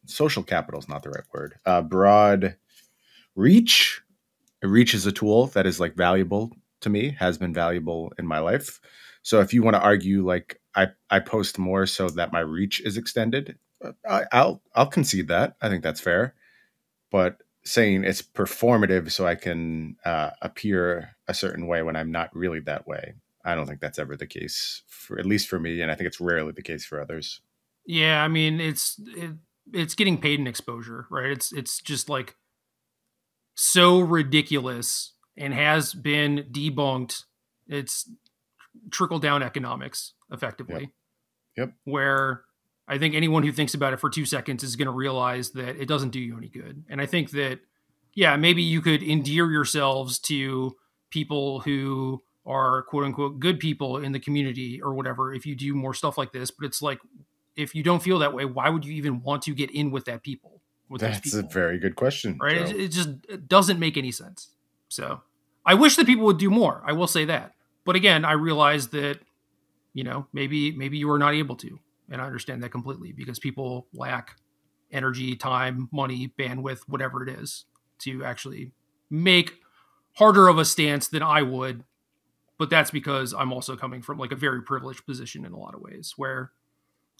B: social capital is not the right word. Broad reach. Reach is a tool that is, like, valuable to me, has been valuable in my life. So if you want to argue, like, I post more so that my reach is extended, I'll concede that. I think that's fair. But saying it's performative so I can appear a certain way when I'm not really that way, I don't think that's ever the case, at least for me, and I think it's rarely the case for others.
A: Yeah, I mean, it's getting paid in exposure, right? It's just, like, so ridiculous and has been debunked. It's trickle down economics, effectively.
B: Yep.
A: Where I think anyone who thinks about it for 2 seconds is going to realize that it doesn't do you any good. And I think that, yeah, maybe you could endear yourselves to people who are quote unquote good people in the community or whatever if you do more stuff like this. But it's like, if you don't feel that way, why would you even want to get in with that people?
B: That's a very good question.
A: Right? It doesn't make any sense. So I wish that people would do more. I will say that. But again, I realize that, maybe you are not able to. And I understand that completely, because people lack energy, time, money, bandwidth, whatever it is, to actually make harder of a stance than I would. But that's because I'm also coming from, like, a very privileged position in a lot of ways, where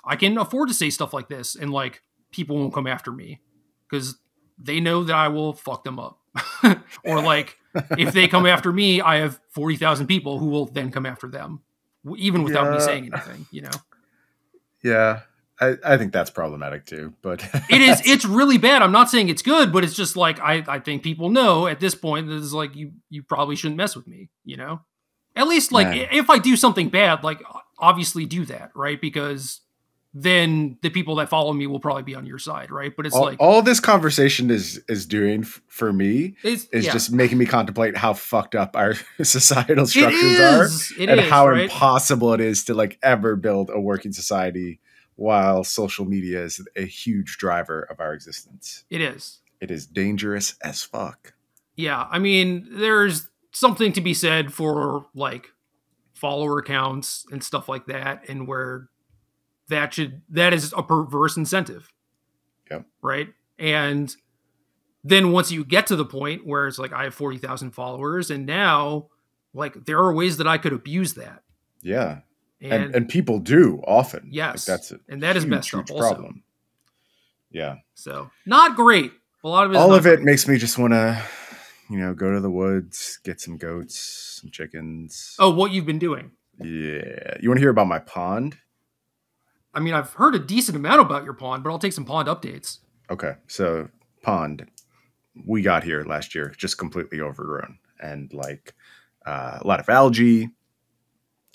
A: I can afford to say stuff like this, and, like, people won't come after me because they know that I will fuck them up. Or, like, if they come after me, I have 40,000 people who will then come after them, even without me saying anything,
B: Yeah, I think that's problematic too, but
A: it's really bad. I'm not saying it's good, but it's just like, I think people know at this point that it's like, you probably shouldn't mess with me, at least, like, if I do something bad, like, obviously do that, right? Because then the people that follow me will probably be on your side, right? But it's
B: all this conversation is doing for me is just making me contemplate how fucked up our societal structures are, and how impossible it is to, like, ever build a working society while social media is a huge driver of our existence.
A: It is.
B: It is dangerous as fuck.
A: Yeah, I mean, there's something to be said for, like, follower counts and stuff like that, and where that is a perverse incentive.
B: Yep.
A: Right. And then once you get to the point where it's like I have 40,000 followers, and now like there are ways that I could abuse that.
B: Yeah. And people do often.
A: Yes.
B: Like, that's
A: and that is messed up also.
B: Problem. Yeah.
A: So not great. A lot of it.
B: All of it makes me just want to, go to the woods, get some goats, some chickens.
A: Oh, what you've been doing?
B: Yeah. You want to hear about my pond?
A: I mean, I've heard a decent amount about your pond, but I'll take some pond updates.
B: Okay. So pond, we got here last year, just completely overgrown, and like a lot of algae,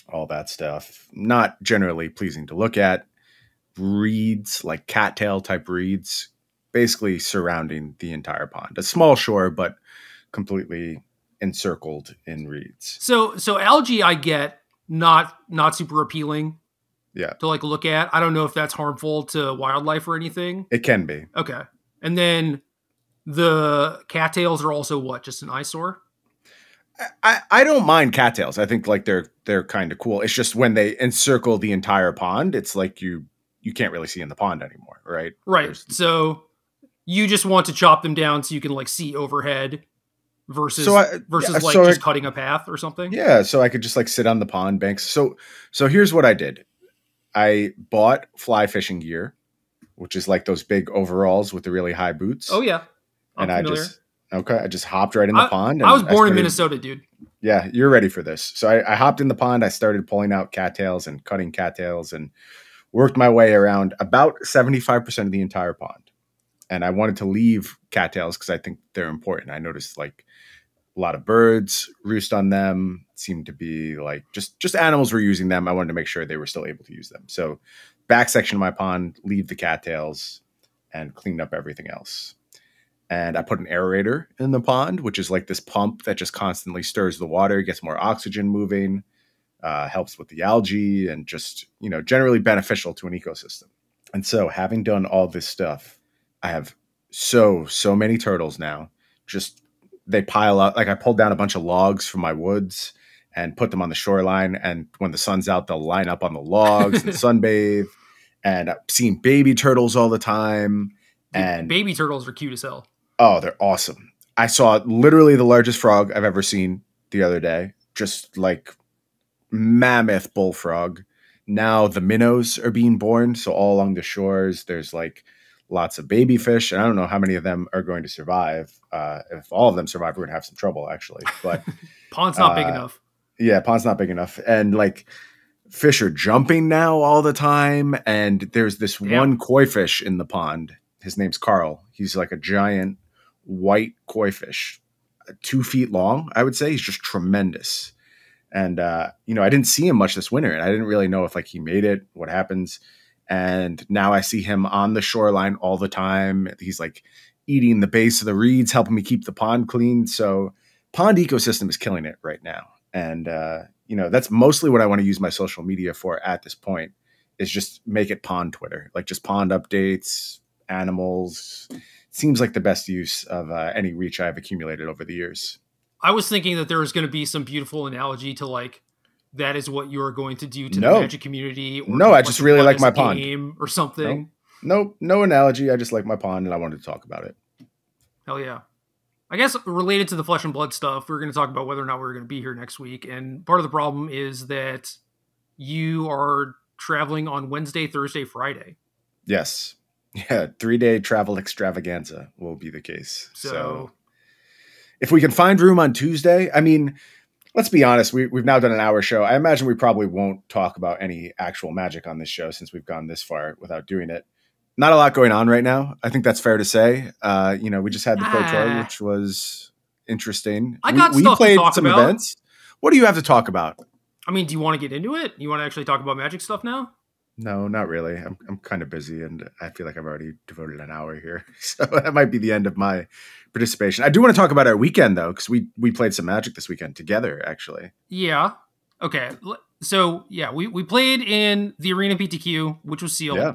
B: all that stuff. Not generally pleasing to look at. Reeds, like cattail type reeds, basically surrounding the entire pond. A small shore, but completely encircled in reeds.
A: So algae, I get, not super appealing.
B: Yeah.
A: To like look at. I don't know if that's harmful to wildlife or anything.
B: It can be.
A: Okay. And then the cattails are also what? Just an eyesore?
B: I don't mind cattails. I think like they're kind of cool. It's just when they encircle the entire pond, it's like you can't really see in the pond anymore, right?
A: Right. So you just want to chop them down so you can like see overhead versus just cutting a path or something.
B: Yeah. So I could just like sit on the pond banks. So here's what I did. I bought fly fishing gear, which is like those big overalls with the really high boots.
A: Oh yeah.
B: I'm familiar. I just hopped right in the pond.
A: I was born in Minnesota, dude.
B: Yeah, you're ready for this. So I hopped in the pond. I started pulling out cattails and cutting cattails and worked my way around about 75% of the entire pond. And I wanted to leave cattails because I think they're important. I noticed like a lot of birds roost on them. It seemed to be like just animals were using them. I wanted to make sure they were still able to use them. So back section of my pond, leave the cattails and cleaned up everything else. And I put an aerator in the pond, which is like this pump that just constantly stirs the water, gets more oxygen moving, helps with the algae, and just, generally beneficial to an ecosystem. And so having done all this stuff, I have so many turtles now. Just they pile up. Like I pulled down a bunch of logs from my woods and put them on the shoreline. And when the sun's out, they'll line up on the logs and sunbathe. And I've seen baby turtles all the time. And
A: baby turtles are cute as hell.
B: Oh, they're awesome. I saw literally the largest frog I've ever seen the other day. Just like mammoth bullfrog. Now the minnows are being born. So all along the shores, there's like lots of baby fish. And I don't know how many of them are going to survive. If all of them survive, we're going to have some trouble, actually. But
A: pond's not big enough.
B: Yeah, pond's not big enough. And like fish are jumping now all the time. And there's this one koi fish in the pond. His name's Carl. He's like a giant white koi fish, 2 feet long, I would say. He's just tremendous. And, I didn't see him much this winter, and I didn't really know if like he made it, what happens. And now I see him on the shoreline all the time. He's like eating the base of the reeds, helping me keep the pond clean. So pond ecosystem is killing it right now. And, that's mostly what I want to use my social media for at this point, is just make it pond Twitter, like just pond updates, animals. Seems like the best use of any reach I've accumulated over the years.
A: I was thinking that there was going to be some beautiful analogy to like, that is what you're going to do to the Magic community. Or
B: no, I just really like my pond.
A: Or something.
B: No analogy. I just like my pond and I wanted to talk about it.
A: Hell yeah. I guess related to the flesh and blood stuff, we're going to talk about whether or not we're going to be here next week. And part of the problem is that you are traveling on Wednesday, Thursday, Friday.
B: Yes. Yeah, 3-day travel extravaganza will be the case. So if we can find room on Tuesday, I mean, let's be honest, we've now done an hour show. I imagine we probably won't talk about any actual Magic on this show since we've gone this far without doing it. Not a lot going on right now. I think that's fair to say. We just had the Pro Tour, which was interesting. We played some events. What do you have to talk about?
A: I mean, do you want to get into it? You want to actually talk about Magic stuff now?
B: No, not really. I'm kind of busy, and I feel like I've already devoted an hour here, so that might be the end of my participation. I do want to talk about our weekend though, because we played some Magic this weekend together, actually.
A: Yeah. Okay. So yeah, we played in the Arena PTQ, which was sealed.
B: Yeah.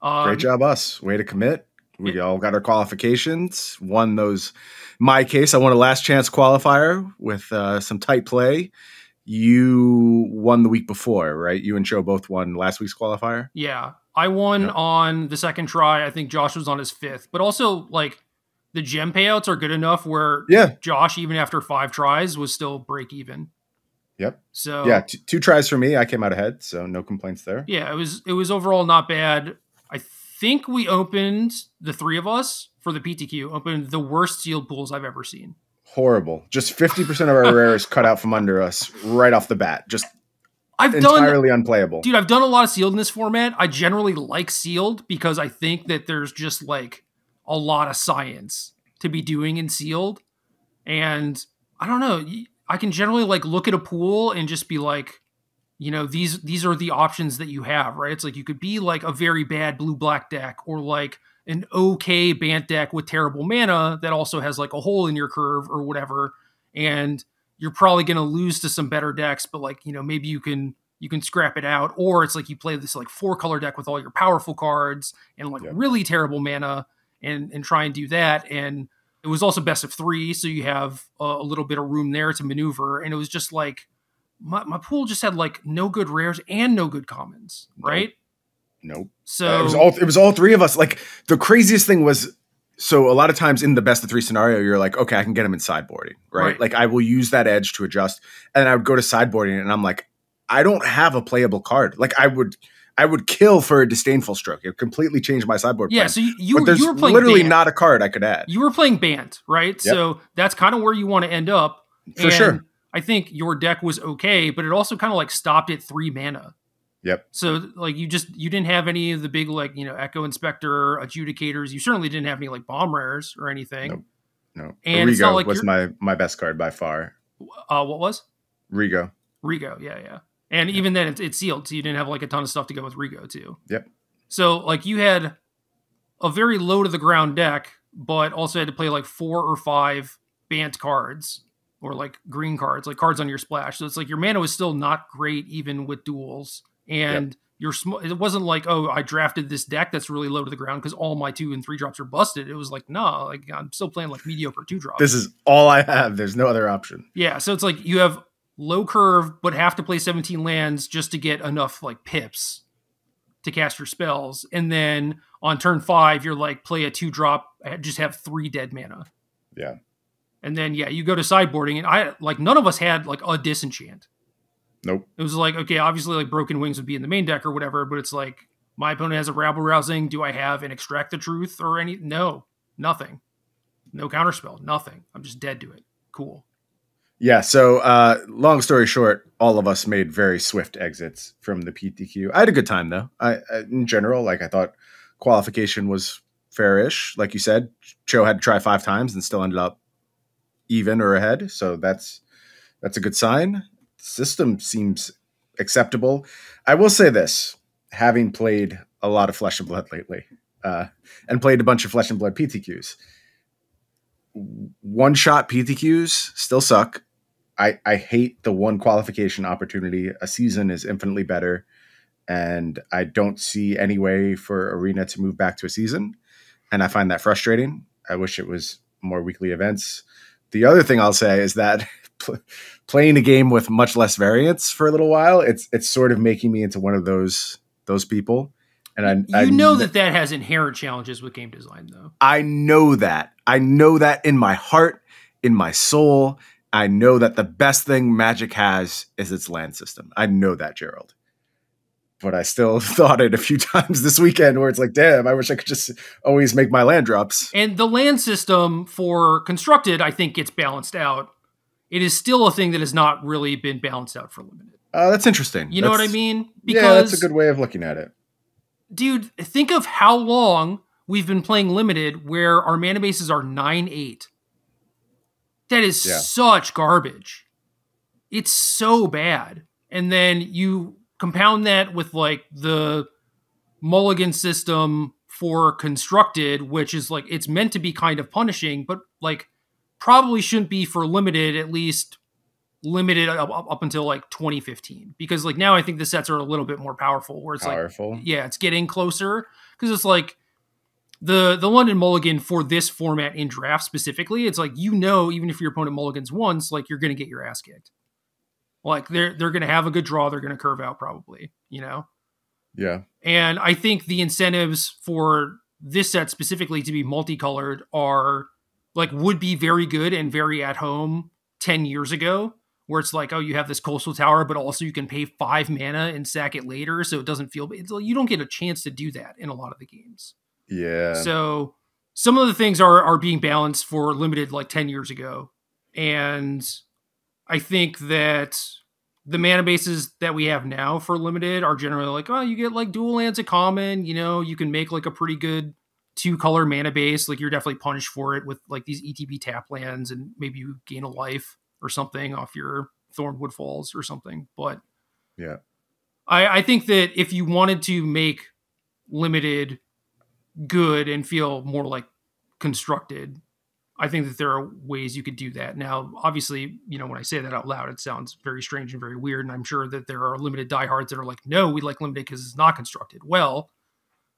B: Great job, us. Way to commit. We all got our qualifications. Won those. In my case, I won a last chance qualifier with some tight play. You won the week before, right? You and Joe both won last week's qualifier.
A: Yeah, I won on the second try. I think Josh was on his fifth. But also, like, the gem payouts are good enough where
B: Yeah.
A: Josh, even after 5 tries, was still break even.
B: Yep.
A: So
B: yeah, 2 tries for me. I came out ahead, so no complaints there.
A: yeah, it was overall not bad. I think we opened, the 3 of us for the PTQ opened the worst sealed pools I've ever seen.
B: Horrible. Just 50% of our rares cut out from under us right off the bat. Just entirely unplayable.
A: Dude, I've done a lot of sealed in this format. I generally like sealed because I think that there's just like a lot of science to be doing in sealed. And I don't know, I can generally like look at a pool and just be like, you know, these are the options that you have, right? It's like you could be like a very bad blue-black deck or like an okay Bant deck with terrible mana that also has like a hole in your curve or whatever. And you're probably going to lose to some better decks, but like, you know, maybe you can scrap it out. Or it's like you play this like 4-color deck with all your powerful cards and like really terrible mana and try and do that. And it was also best of 3. So you have a little bit of room there to maneuver. And it was just like, my pool just had like no good rares and no good commons, right?
B: Nope.
A: So
B: it was all 3 of us. Like the craziest thing was, so a lot of times in the best of 3 scenario, you're like, okay, I can get him in sideboarding, right? Like I will use that edge to adjust, and I would go to sideboarding, and I'm like, I don't have a playable card. Like I would kill for a Disdainful Stroke. It completely changed my sideboard.
A: Yeah,
B: plan.
A: so you were playing
B: literally
A: Bant.
B: not a card I could add.
A: You were playing Bant, right?
B: Yep.
A: So that's kind of where you want to end up.
B: For sure.
A: I think your deck was okay, but it also kind of like stopped at 3 mana.
B: Yep.
A: So like you didn't have any of the big like, you know, Echo Inspector, Adjudicators. You certainly didn't have any like bomb rares or anything.
B: No.
A: And it's not like
B: was my best card by far.
A: What was?
B: Rigo,
A: yeah. And even then it's sealed, so you didn't have like a ton of stuff to go with Rigo too.
B: Yep.
A: So like you had a very low to the ground deck, but also had to play like 4 or 5 Bant cards or like green cards, like cards on your splash. So it's like your mana was still not great even with duels. And it wasn't like, oh, I drafted this deck that's really low to the ground because all my 2 and 3 drops are busted. It was like, no, like I'm still playing like mediocre 2 drops.
B: This is all I have. There's no other option.
A: Yeah, so it's like you have low curve, but have to play 17 lands just to get enough like pips to cast your spells. And then on turn 5, you're like, play a 2 drop, just have 3 dead mana.
B: Yeah.
A: And then, you go to sideboarding, and none of us had like a disenchant.
B: Nope.
A: It was like, okay, obviously like Broken Wings would be in the main deck or whatever, but it's like, my opponent has a Rabble Rousing. Do I have an Extract the Truth or any? No, nothing. No counterspell, nothing. I'm just dead to it. Cool.
B: Yeah, so long story short, all of us made very swift exits from the PTQ. I had a good time, though. In general, like I thought qualification was fairish. Like you said, Cho had to try 5 times and still ended up even or ahead. So that's a good sign. The system seems acceptable. I will say this, having played a lot of Flesh and Blood lately and played a bunch of Flesh and Blood PTQs, one-shot PTQs still suck. I hate the 1 qualification opportunity. A season is infinitely better, and I don't see any way for Arena to move back to a season, and I find that frustrating. I wish it was more weekly events. The other thing I'll say is that playing a game with much less variance for a little while, it's sort of making me into one of those people. And I
A: know that has inherent challenges with game design, though.
B: I know that. I know that in my heart, in my soul. I know that the best thing Magic has is its land system. I know that, Gerald. But I still thought it a few times this weekend where it's like, damn, I wish I could just always make my land drops.
A: And the land system for Constructed, I think, gets balanced out. It is still a thing that has not really been balanced out for Limited.
B: That's interesting.
A: You know what I mean?
B: Because that's a good way of looking at it.
A: Dude, think of how long we've been playing Limited where our mana bases are 9/8. That is such garbage. It's so bad. And then you compound that with like the mulligan system for Constructed, which is like, it's meant to be kind of punishing, but like probably shouldn't be for Limited, at least limited up until like 2015. Because like now I think the sets are a little bit more powerful where it's like, it's getting closer. Because it's like, the London Mulligan for this format in draft specifically, it's like, even if your opponent mulligans once, like you're going to get your ass kicked. Like they're going to have a good draw. They're going to curve out probably, you know?
B: Yeah.
A: And I think the incentives for this set specifically to be multicolored are like would be very good and very at home 10 years ago, where it's like, oh, you have this coastal tower, but also you can pay 5 mana and sack it later, so it doesn't feel, you don't get a chance to do that in a lot of the games.
B: Yeah.
A: So some of the things are being balanced for limited like 10 years ago. And I think that the mana bases that we have now for limited are generally like, oh, you get like dual lands at common, you know, you can make like a pretty good 2-color mana base. Like you're definitely punished for it with like these ETB tap lands, and maybe you gain a life or something off your Thornwood Falls or something. But
B: yeah,
A: I think that if you wanted to make limited good and feel more like constructed, I think that there are ways you could do that. Now, obviously, you know, when I say that out loud, it sounds very strange and very weird. And I'm sure that there are limited diehards that are like, no, we like limited because it's not constructed. Well,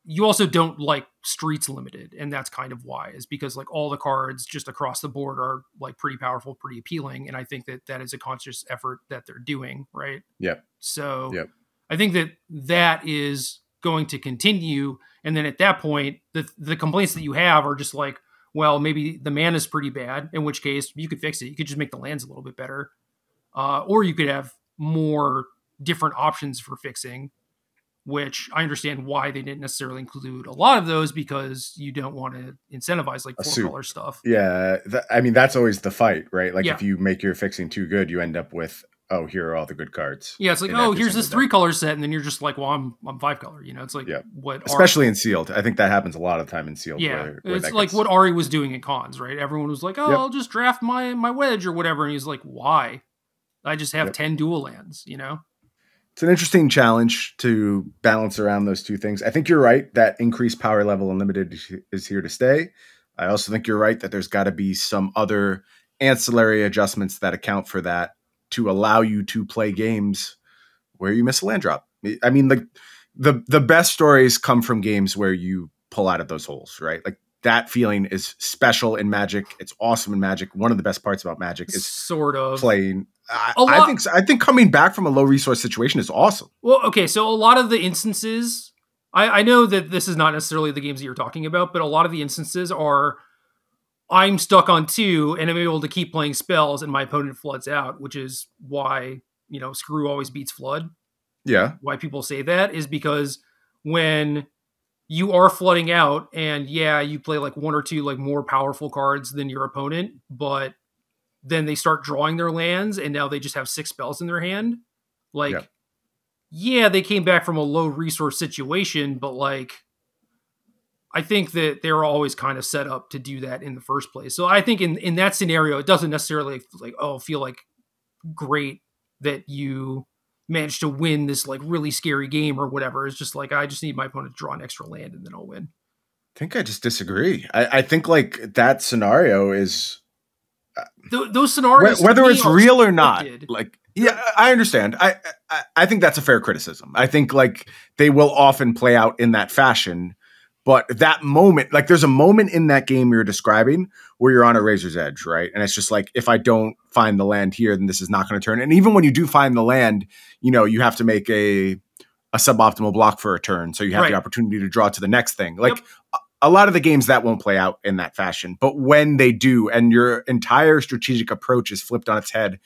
A: you also don't like streets limited. And that's kind of why, is because like all the cards just across the board are like pretty powerful, pretty appealing. And I think that that is a conscious effort that they're doing. Right.
B: Yep.
A: So
B: yep.
A: I think that that is going to continue. And then at that point, the complaints that you have are just like, well, maybe the mana is pretty bad, in which case you could fix it. You could just make the lands a little bit better. Or you could have more different options for fixing, which I understand why they didn't necessarily include a lot of those, because you don't want to incentivize like 4-color stuff.
B: Yeah. I mean, that's always the fight, right? Like if you make your fixing too good, you end up with, oh, here are all the good cards.
A: Yeah, it's like, oh, here's this 3-color set, and then you're just like, well, I'm 5-color. You know, it's like what,
B: especially in sealed. I think that happens a lot of time in sealed.
A: Yeah, where it's like what Ari was doing in cons, right? Everyone was like, oh, I'll just draft my wedge or whatever, and he's like, why? I just have 10 dual lands. You know,
B: it's an interesting challenge to balance around those two things. I think you're right that increased power level unlimited is here to stay. I also think you're right that there's got to be some other ancillary adjustments that account for that, to allow you to play games where you miss a land drop. I mean, like the best stories come from games where you pull out of those holes, right? Like that feeling is special in Magic. It's awesome in Magic. One of the best parts about Magic is
A: sort of
B: playing. I think coming back from a low resource situation is awesome.
A: Well, okay. So a lot of the instances, I know that this is not necessarily the games that you're talking about, but a lot of the instances are, I'm stuck on 2 and I'm able to keep playing spells and my opponent floods out, which is why, you know, screw always beats flood.
B: Yeah.
A: Why people say that is because when you are flooding out and you play like 1 or 2 like more powerful cards than your opponent, but then they start drawing their lands and now they just have 6 spells in their hand. Like, they came back from a low resource situation, but like, I think that they're always kind of set up to do that in the first place. So I think in that scenario, it doesn't necessarily like, oh, feel like great that you managed to win this like really scary game or whatever. It's just like, I just need my opponent to draw an extra land and then I'll win.
B: I think I just disagree. I think like that scenario is
A: those scenarios,
B: whether it's real or not, like, yeah, I understand. I think that's a fair criticism. I think like they will often play out in that fashion. But that moment, like there's a moment in that game you're describing where you're on a razor's edge, right? And it's just like, if I don't find the land here, then this is not going to turn. And even when you do find the land, you know, you have to make a suboptimal block for a turn. So you have the opportunity to draw to the next thing. Like a lot of the games that won't play out in that fashion. But when they do, and your entire strategic approach is flipped on its head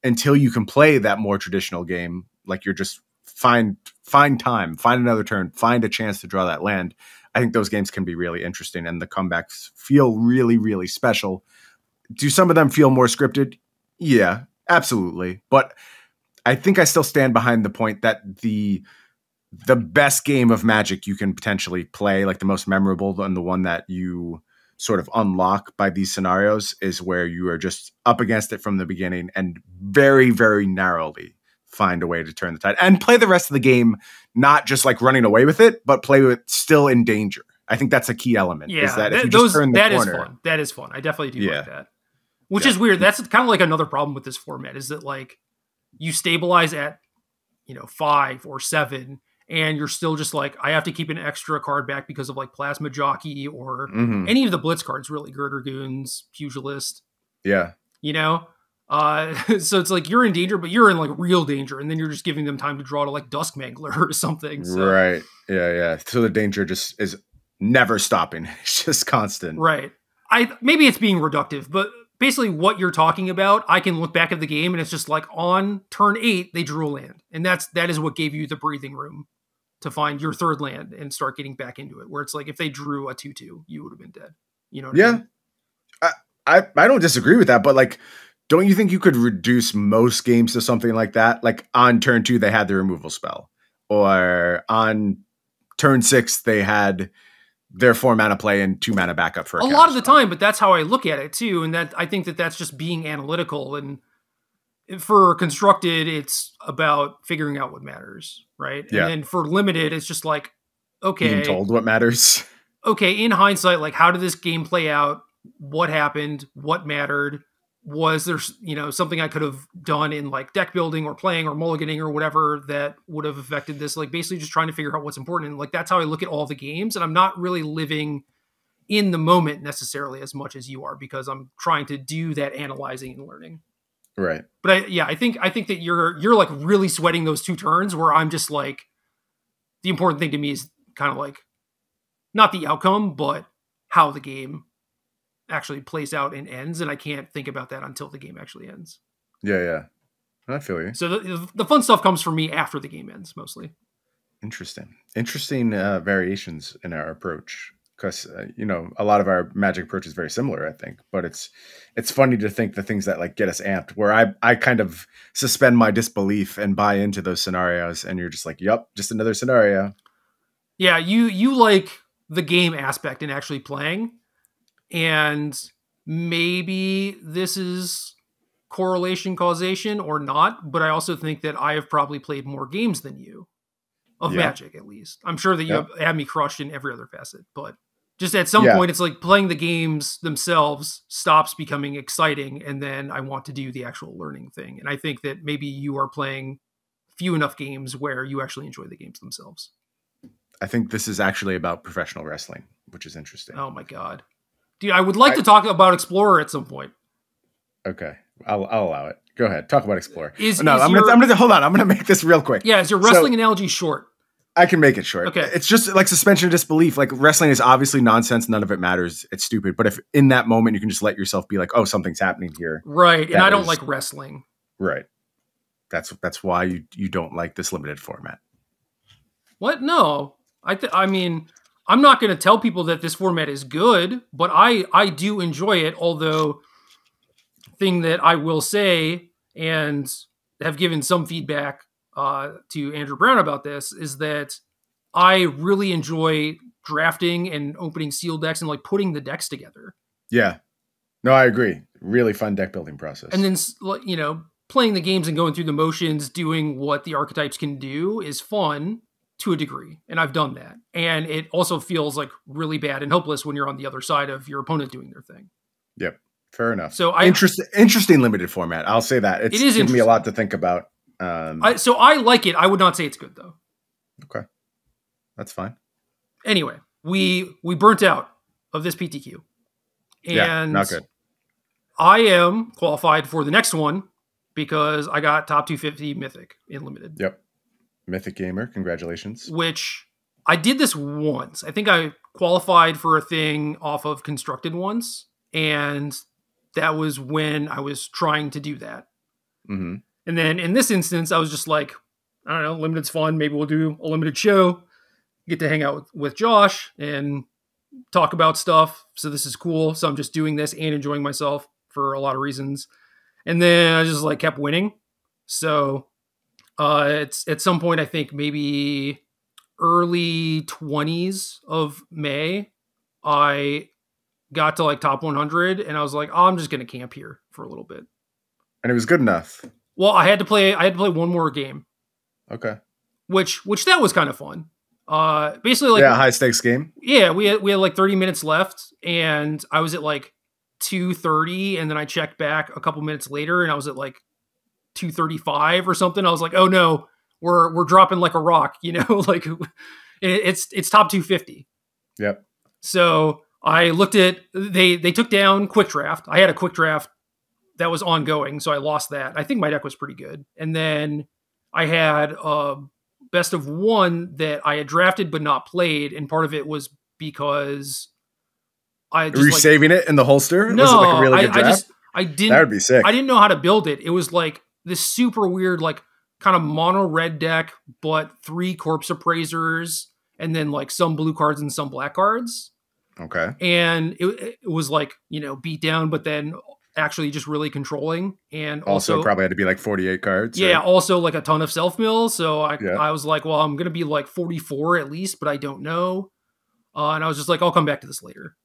B: until you can play that more traditional game, like you're just find time, find another turn, find a chance to draw that land. I think those games can be really interesting and the comebacks feel really, really special. Do some of them feel more scripted? Yeah, absolutely. But I think I still stand behind the point that the best game of Magic you can potentially play, like the most memorable and the one that you sort of unlock by these scenarios, is where you are just up against it from the beginning and very, very narrowly find a way to turn the tide and play the rest of the game, not just like running away with it, but play with still in danger. I think that's a key element.
A: Yeah,
B: is that if you just turn the corner,
A: is fun. That is fun. I definitely do like that. Which is weird. That's kind of like another problem with this format, is that like you stabilize at, 5 or 7, and you're still just like, I have to keep an extra card back because of like Plasma Jockey or any of the Blitz cards, really, Girder Goons, Pugilist.
B: Yeah.
A: So it's like you're in danger, but you're in like real danger, and then you're just giving them time to draw to like Dusk Mangler or something. So.
B: Right. Yeah. So the danger just is never stopping. It's just constant.
A: Right. maybe it's being reductive, but basically what you're talking about, I can look back at the game and it's just like on turn 8, they drew a land. And that is what gave you the breathing room to find your third land and start getting back into it. Where it's like, if they drew a 2/2, you would have been dead. You know what I mean?
B: I don't disagree with that, but like, don't you think you could reduce most games to something like that? Like on turn 2, they had the removal spell, or on turn 6, they had their 4 mana play and 2 mana backup for
A: a lot of the time. But that's how I look at it too. And that I think that's just being analytical. And for constructed, it's about figuring out what matters. Right.
B: Yeah.
A: And then for limited, it's just like, okay,
B: being told what matters.
A: Okay. In hindsight, like, how did this game play out? What happened? What mattered? Was there, something I could have done in like deck building or playing or mulliganing or whatever that would have affected this? Like, basically just trying to figure out what's important. And like, that's how I look at all the games. And I'm not really living in the moment necessarily as much as you are, because I'm trying to do that analyzing and learning.
B: Right.
A: But I think that you're like really sweating those 2 turns, where I'm just like, the important thing to me is kind of like not the outcome, but how the game actually plays out and ends, and I can't think about that until the game actually ends.
B: Yeah. I feel you.
A: So the fun stuff comes for me after the game ends, mostly.
B: Interesting variations in our approach, because a lot of our Magic approach is very similar, I think. But it's funny to think the things that like get us amped, where I kind of suspend my disbelief and buy into those scenarios, and you're just like, yep, just another scenario.
A: Yeah, you like the game aspect and actually playing. And maybe this is correlation causation or not, but I also think that I have probably played more games than you of Magic, at least. I'm sure that you have me crushed in every other facet, but just at some point, it's like playing the games themselves stops becoming exciting, and then I want to do the actual learning thing. And I think that maybe you are playing few enough games where you actually enjoy the games themselves.
B: I think this is actually about professional wrestling, which is interesting.
A: Oh my God. Dude, I would like to talk about Explorer at some point.
B: Okay, I'll allow it. Go ahead, talk about Explorer.
A: I'm gonna
B: hold on. I'm gonna make this real quick.
A: Yeah, is your wrestling analogy short?
B: I can make it short.
A: Okay,
B: it's just like suspension of disbelief. Like, wrestling is obviously nonsense. None of it matters. It's stupid. But if in that moment you can just let yourself be like, oh, something's happening here,
A: right? And I don't like wrestling.
B: Right. That's why you don't like this limited format.
A: What? No, I mean, I'm not going to tell people that this format is good, but I do enjoy it. Although, thing that I will say, and have given some feedback to Andrew Brown about this, is that I really enjoy drafting and opening sealed decks and like putting the decks together.
B: Yeah, no, I agree. Really fun deck building process.
A: And then playing the games and going through the motions, doing what the archetypes can do is fun to a degree. And I've done that. And it also feels like really bad and hopeless when you're on the other side of your opponent doing their thing.
B: Yep. Fair enough.
A: So
B: interesting limited format. I'll say that. It's given me a lot to think about.
A: So I like it. I would not say it's good though.
B: Okay. That's fine.
A: Anyway, we burnt out of this PTQ. And
B: not good.
A: I am qualified for the next one because I got top 250 Mythic in limited.
B: Yep. Mythic Gamer, congratulations.
A: Which I did this once. I think I qualified for a thing off of Constructed once, and that was when I was trying to do that.
B: Mm-hmm.
A: And then in this instance, I was just like, I don't know, limited's fun. Maybe we'll do a limited show, get to hang out with Josh and talk about stuff. So this is cool. So I'm just doing this and enjoying myself for a lot of reasons. And then I just like kept winning. So it's at some point, I think maybe early 20s of May, I got to like top 100 and I was like, oh, I'm just going to camp here for a little bit.
B: And it was good enough.
A: Well, I had to play one more game.
B: Okay.
A: Which that was kind of fun. Basically like
B: high stakes game.
A: Yeah, we had like 30 minutes left and I was at like 2:30 and then I checked back a couple minutes later and I was at like 2:35 or something. I was like, oh no, we're dropping like a rock, like it's top 250.
B: Yep.
A: So I looked at they took down quick draft. I had a quick draft that was ongoing, so I lost that. I think my deck was pretty good. And then I had a best of one that I had drafted but not played, and part of it was because I
B: Were you
A: just
B: saving it in the holster?
A: no,
B: Was it like a really good draft?
A: I didn't.
B: That would be sick.
A: I didn't know how to build it. It was like this super weird, like kind of mono red deck, but 3 corpse appraisers, and then like some blue cards and some black cards.
B: Okay.
A: And it was like, beat down, but then actually just really controlling. And
B: Also probably had to be like 48 cards.
A: Yeah,
B: right?
A: also like a ton of self mill. So
B: Yeah.
A: I was like, well, I'm gonna be like 44 at least, but I don't know. And I was just like, I'll come back to this later.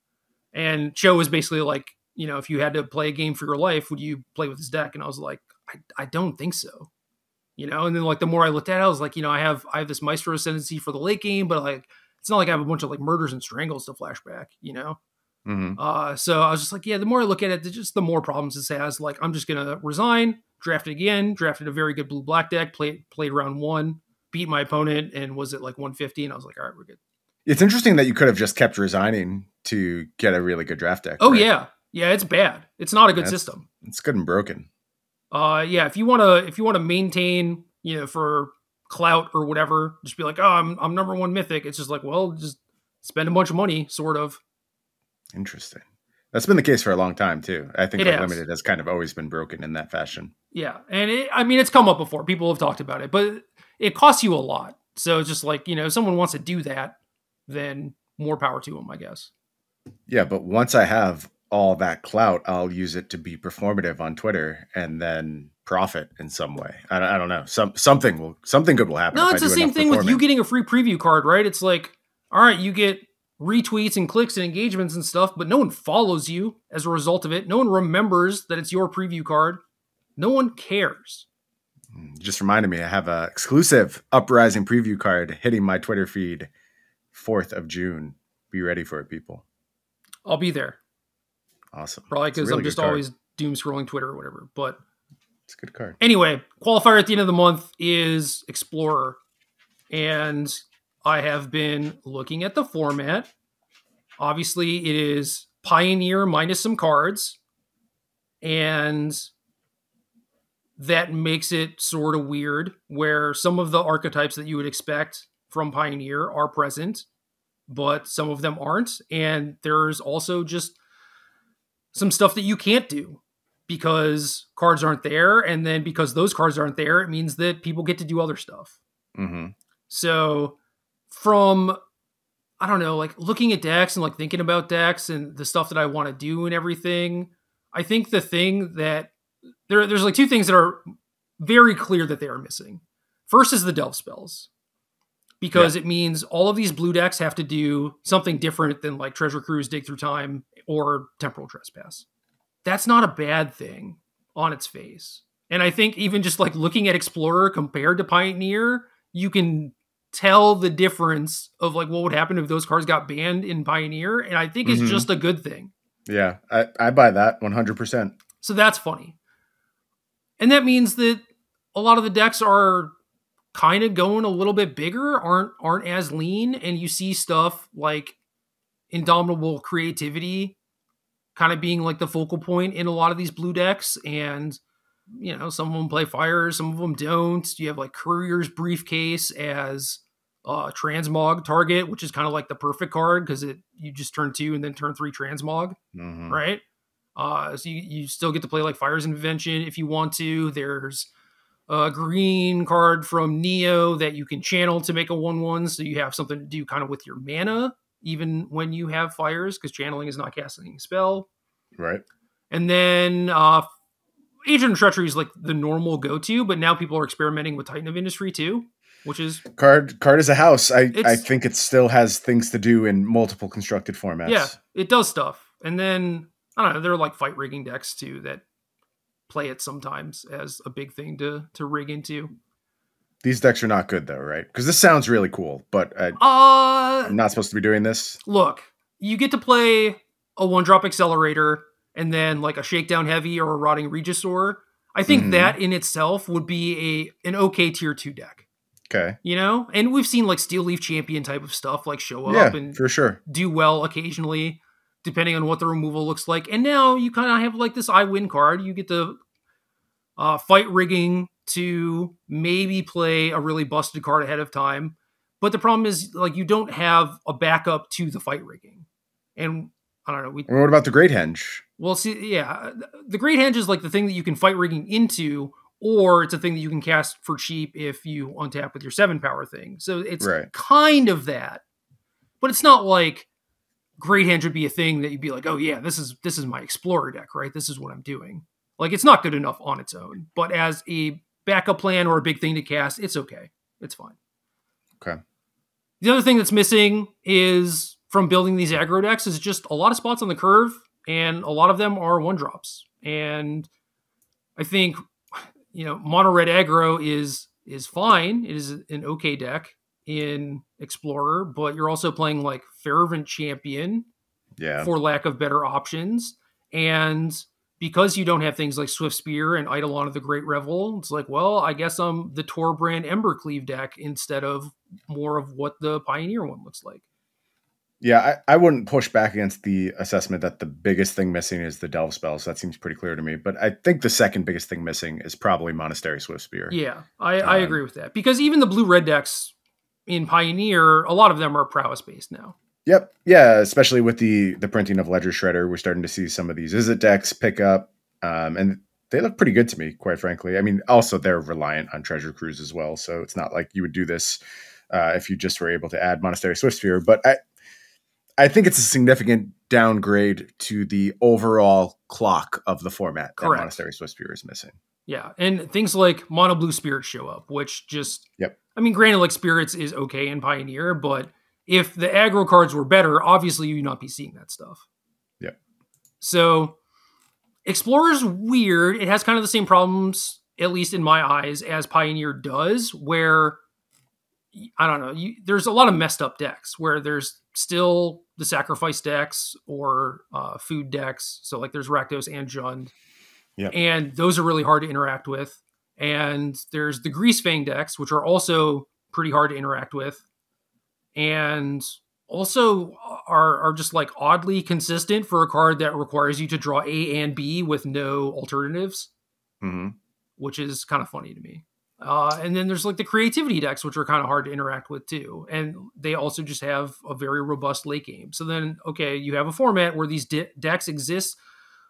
A: And Cho was basically like, if you had to play a game for your life, would you play with this deck? And I was like, I don't think so. And then like the more I looked at it, I was like, I have this Maestro ascendancy for the late game, but like it's not like I have a bunch of like murders and strangles to flashback,
B: Mm-hmm.
A: So I was just like, yeah, the more I look at it, just the more problems this has. Like, I'm just gonna resign, draft it again, drafted a very good blue black deck, played round 1, beat my opponent, and was at like 150, and I was like, all right, we're good.
B: It's interesting that you could have just kept resigning to get a really good draft deck.
A: Oh
B: right?
A: yeah, it's bad. It's not a good system.
B: It's good and broken.
A: Yeah, if you wanna maintain, for clout or whatever, just be like, oh, I'm number 1 mythic. It's just like, well, just spend a bunch of money, sort of.
B: Interesting. That's been the case for a long time too. I think
A: It
B: Limited has kind of always been broken in that fashion.
A: Yeah, and it's come up before. People have talked about it, but it costs you a lot. So it's just like, if someone wants to do that, then more power to them, I guess.
B: Yeah, but once I have all that clout, I'll use it to be performative on Twitter and then profit in some way. I don't know. Something good will happen.
A: No, it's the same thing with you getting a free preview card, right? It's like, all right, you get retweets and clicks and engagements and stuff, but no one follows you as a result of it. No one remembers that it's your preview card. No one cares.
B: Just reminded me, I have an exclusive Uprising preview card hitting my Twitter feed 4th of June. Be ready for it, people.
A: I'll be there.
B: Awesome.
A: Probably because I'm just always doom scrolling Twitter or whatever. But
B: it's a good card.
A: Anyway, qualifier at the end of the month is Explorer. And I have been looking at the format. Obviously, it is Pioneer minus some cards. And that makes it sort of weird, where some of the archetypes that you would expect from Pioneer are present, but some of them aren't. And there's also just some stuff that you can't do because cards aren't there. And then because those cards aren't there, it means that people get to do other stuff.
B: Mm-hmm.
A: So from, I don't know, like looking at decks and like thinking about decks and the stuff that I want to do and everything, I think the thing that there's like 2 things that are very clear that they are missing. First is the delve spells, because it means all of these blue decks have to do something different than like Treasure Cruise, Dig Through Time, or Temporal Trespass. That's not a bad thing on its face. And I think even just like looking at Explorer compared to Pioneer, you can tell the difference of like what would happen if those cards got banned in Pioneer. And I think it's just a good thing.
B: Yeah, I buy that 100%.
A: So that's funny. And that means that a lot of the decks are kind of going a little bit bigger, aren't as lean, and you see stuff like Indomitable Creativity kind of being like the focal point in a lot of these blue decks. And, some of them play fire, some of them don't. You have like Courier's Briefcase as transmog target, which is kind of like the perfect card because you just turn 2 and then turn 3 transmog, right? So you still get to play like Fire's Invention if you want to. There's a green card from Neo that you can channel to make a 1/1, so you have something to do kind of with your mana, even when you have fires, because channeling is not casting a spell.
B: Right. And
A: then Agent of Treachery is like the normal go-to, but now people are experimenting with Titan of Industry too, which is...
B: Card is a house. I think it still has things to do in multiple constructed formats.
A: Yeah, it does stuff. And then, I don't know, there are like fight rigging decks too that play it sometimes as a big thing to rig into.
B: These decks are not good though, right? Because this sounds really cool, but I'm not supposed to be doing this.
A: Look, you get to play a 1-drop Accelerator and then like a Shakedown Heavy or a Rotting Regisaur. I think that in itself would be an okay tier 2 deck.
B: Okay.
A: And we've seen like Steel Leaf Champion type of stuff like show up and
B: for sure
A: do well occasionally, depending on what the removal looks like. And now you kind of have like this I win card. You get to fight rigging to maybe play a really busted card ahead of time. But the problem is like you don't have a backup to the fight rigging. And I don't know.
B: And what about the Great Henge?
A: Well, see, yeah, the Great Henge is like the thing that you can fight rigging into, or it's a thing that you can cast for cheap if you untap with your 7-power thing. So it's
B: Right.
A: kind of that, but it's not like Great Henge would be a thing that you'd be like, oh yeah, this is my Explorer deck, right? This is what I'm doing. Like, it's not good enough on its own, but as a backup plan or a big thing to cast, it's okay. It's fine.
B: Okay.
A: The other thing that's missing is from building these aggro decks is just a lot of spots on the curve, and a lot of them are 1-drops. And I think, mono red aggro is fine. It is an okay deck in Explorer, but you're also playing like Fervent Champion for lack of better options. And because you don't have things like Swift Spear and Eidolon of the Great Revel, it's like, well, I guess I'm the Torbrand Embercleave deck instead of more of what the Pioneer one looks like.
B: Yeah, I wouldn't push back against the assessment that the biggest thing missing is the Delve spells. That seems pretty clear to me. But I think the second biggest thing missing is probably Monastery Swift Spear.
A: Yeah, I agree with that. Because even the blue-red decks in Pioneer, a lot of them are prowess-based now.
B: Yep. Yeah, especially with the printing of Ledger Shredder, we're starting to see some of these Izzet decks pick up. And they look pretty good to me, quite frankly. I mean, also they're reliant on Treasure Cruise as well. So it's not like you would do this if you just were able to add Monastery Swift Spear. But I think it's a significant downgrade to the overall clock of the format that Monastery Swift Spear is missing.
A: Yeah, and things like Mono Blue Spirits show up, which just...
B: Yep.
A: I mean, granted, like Spirits is okay in Pioneer, but if the aggro cards were better, obviously you'd not be seeing that stuff.
B: Yep.
A: So Explorer's weird. It has kind of the same problems, at least in my eyes, as Pioneer does, where, I don't know, there's a lot of messed up decks where there's still the sacrifice decks or food decks. So like there's Rakdos and Jund.
B: Yep.
A: And those are really hard to interact with. And there's the Greasefang decks, which are also pretty hard to interact with. And also are just like oddly consistent for a card that requires you to draw A and B with no alternatives, which is kind of funny to me. And then there's like the creativity decks, which are kind of hard to interact with too. And they also just have a very robust late game. So then, okay, you have a format where these decks exist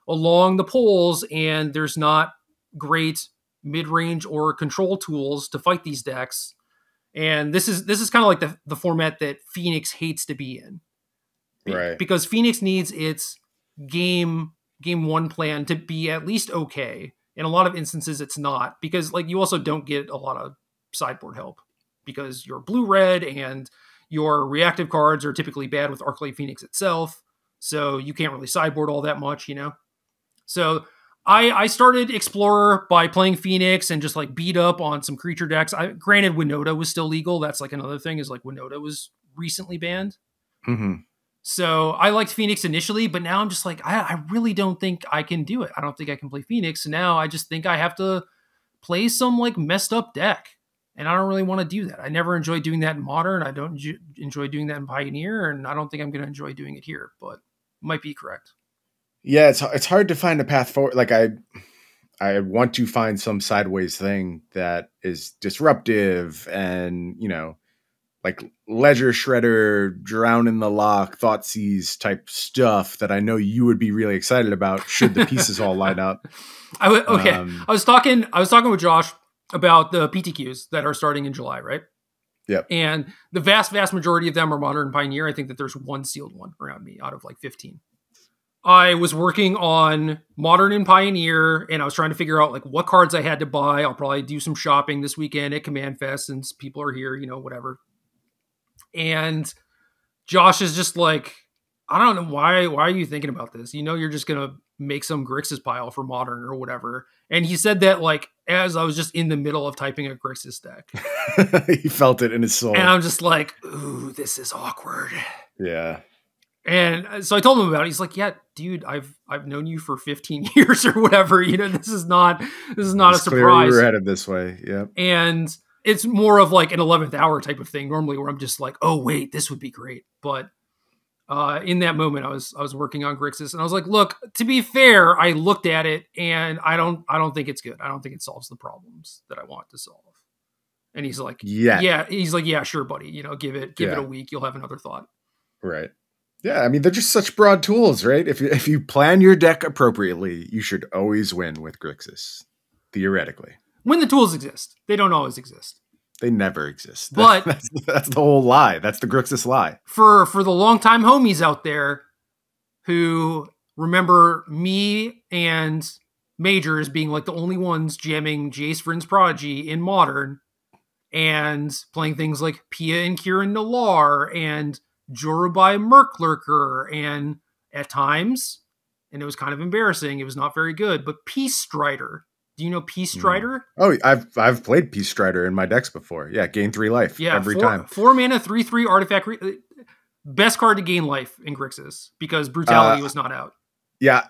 A: along the poles and there's not great mid-range or control tools to fight these decks. And this is kind of like the format that Phoenix hates to be in.
B: Right.
A: Because Phoenix needs its game 1 plan to be at least okay. In a lot of instances, it's not, because like you also don't get a lot of sideboard help because you're blue-red and your reactive cards are typically bad with Arclight Phoenix itself. So you can't really sideboard all that much, So I started Explorer by playing Phoenix and just like beat up on some creature decks. Granted, Winota was still legal. That's like another thing, is like Winota was recently banned. So I liked Phoenix initially, but now I'm just like, I really don't think I can do it. I don't think I can play Phoenix. So now I just think I have to play some like messed up deck. And I don't really want to do that. I never enjoyed doing that in Modern. I don't enjoy doing that in Pioneer. And I don't think I'm going to enjoy doing it here, but might be correct.
B: Yeah, it's hard to find a path forward. Like I want to find some sideways thing that is disruptive and, like Ledger Shredder, Drown in the Lock, Thoughtseize type stuff that I know you would be really excited about should the pieces all line up.
A: I was talking with Josh about the PTQs that are starting in July, right?
B: Yep.
A: And the vast majority of them are Modern and Pioneer. I think that there's one sealed one around me out of like 15. I was working on Modern and Pioneer, and I was trying to figure out like what cards I had to buy. I'll probably do some shopping this weekend at Command Fest since people are here, whatever. And Josh is just like, I don't know, why are you thinking about this? You're just going to make some Grixis pile for Modern or whatever. And he said that like, as I was just in the middle of typing a Grixis deck.
B: He felt it in his soul.
A: And I'm just like, ooh, this is awkward.
B: Yeah.
A: And so I told him about it. He's like, yeah, dude, I've known you for 15 years or whatever. This is not a surprise.
B: Clear we were headed this way. Yeah.
A: And it's more of like an 11th hour type of thing normally, where I'm just like, oh wait, this would be great. But in that moment I was working on Grixis and I was like, look, to be fair, I looked at it and I don't think it's good. I don't think it solves the problems that I want to solve. And he's like, yeah, he's like, yeah, sure, buddy. Give it a week. You'll have another thought.
B: Right. Yeah, I mean, they're just such broad tools, right? If you plan your deck appropriately, you should always win with Grixis, theoretically.
A: When the tools exist. They don't always exist.
B: They never exist.
A: But
B: That's the whole lie. That's the Grixis lie.
A: For the longtime homies out there who remember me and Major as being like the only ones jamming Jace Vryn's Prodigy in Modern and playing things like Pia and Kieran Nalaar and Jorubai Merklurker and at times, and it was kind of embarrassing, it was not very good, but Peace Strider. Do you know Peace Strider?
B: Oh, I've played Peace Strider in my decks before. Yeah, gain 3 life every time.
A: 4 mana, 3/3 artifact. Best card to gain life in Grixis because Brutality was not out.
B: Yeah,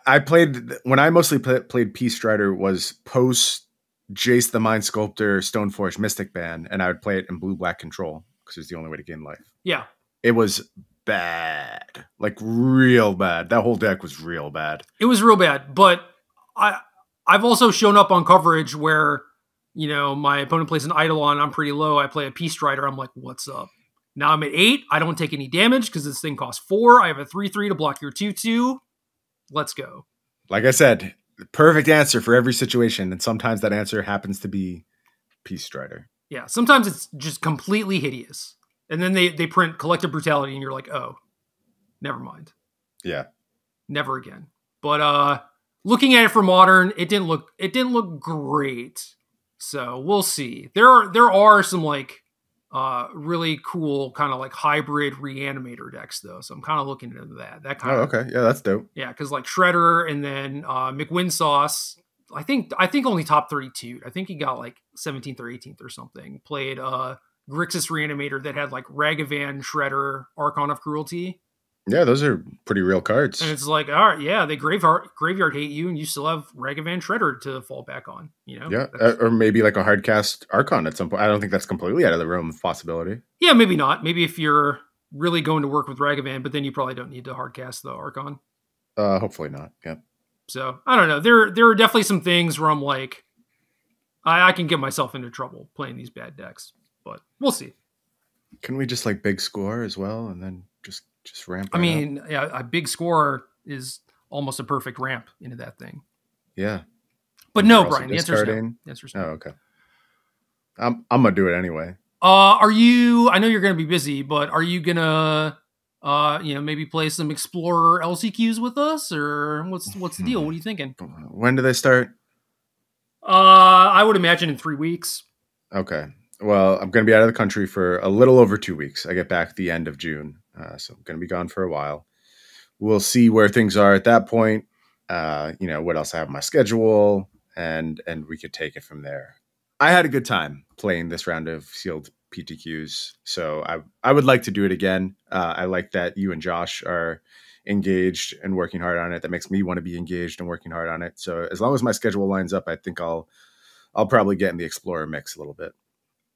B: when I mostly played Peace Strider was post Jace the Mind Sculptor Stoneforge Mystic ban, and I would play it in blue-black control because it's the only way to gain life.
A: Yeah.
B: It was bad. Like real bad. That whole deck was real bad.
A: It was real bad, but I've also shown up on coverage where, my opponent plays an Eidolon, I'm pretty low, I play a Peace Strider, I'm like, what's up? Now I'm at 8, I don't take any damage because this thing costs 4, I have a 3/3 to block your 2/2. Let's go.
B: Like I said, the perfect answer for every situation, and sometimes that answer happens to be Peace Strider.
A: Yeah, sometimes it's just completely hideous. And then they print Collective Brutality and you're like, oh, never mind.
B: Yeah.
A: Never again. But looking at it for Modern, it didn't look great. So we'll see. There are some like really cool kind of like hybrid Reanimator decks though. So I'm kind of looking into that. That kind of
B: okay. Yeah, that's dope.
A: Yeah, because like Shredder and then McWinsauce, I think only top 32. I think he got like 17th or 18th or something. Played Grixis Reanimator that had like Ragavan, Shredder, Archon of Cruelty.
B: Yeah, those are pretty real cards.
A: And it's like, all right, yeah, they graveyard hate you, and you still have Ragavan Shredder to fall back on.
B: Yeah, or maybe like a hard cast Archon at some point. I don't think that's completely out of the realm of possibility.
A: Yeah, maybe not. Maybe if you're really going to work with Ragavan, but then you probably don't need to hard cast the Archon.
B: Hopefully not. Yeah.
A: So I don't know. There are definitely some things where I'm like, I can get myself into trouble playing these bad decks, but we'll see.
B: Can we just like big score as well, and then just ramp?
A: I mean, yeah, a big score is almost a perfect ramp into that thing.
B: Yeah,
A: but no, Brian. The answer's no.
B: Oh, okay. I'm gonna do it anyway.
A: Are you? I know you're gonna be busy, but are you gonna, maybe play some Explorer LCQs with us, or what's the deal? What are you thinking?
B: When do they start?
A: I would imagine in 3 weeks.
B: Okay. Well, I'm going to be out of the country for a little over 2 weeks. I get back the end of June. So I'm going to be gone for a while. We'll see where things are at that point. What else I have on my schedule, and we could take it from there. I had a good time playing this round of sealed PTQs. So I would like to do it again. I like that you and Josh are engaged and working hard on it. That makes me want to be engaged and working hard on it. So as long as my schedule lines up, I think I'll probably get in the Explorer mix a little bit.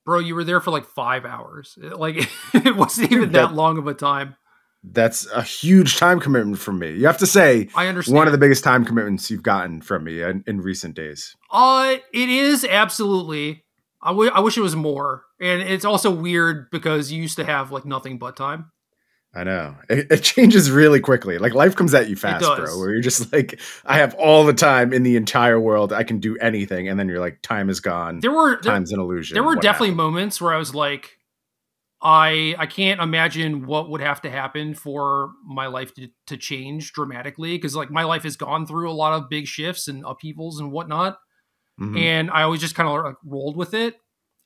A: Bro, you were there for like 5 hours. Like it wasn't even that long of a time.
B: That's a huge time commitment from me. You have to say,
A: I understand.
B: One of the biggest time commitments you've gotten from me in recent days.
A: It is absolutely. I wish it was more. And it's also weird because you used to have like nothing but time.
B: I know. It changes really quickly. Like life comes at you fast, bro, where you're just like, I have all the time in the entire world. I can do anything. And then you're like, time is gone. Time's an illusion.
A: There were definitely moments where I was like, I can't imagine what would have to happen for my life to change dramatically. Cause like my life has gone through a lot of big shifts and upheavals and whatnot. Mm-hmm. And I always just kind of like rolled with it.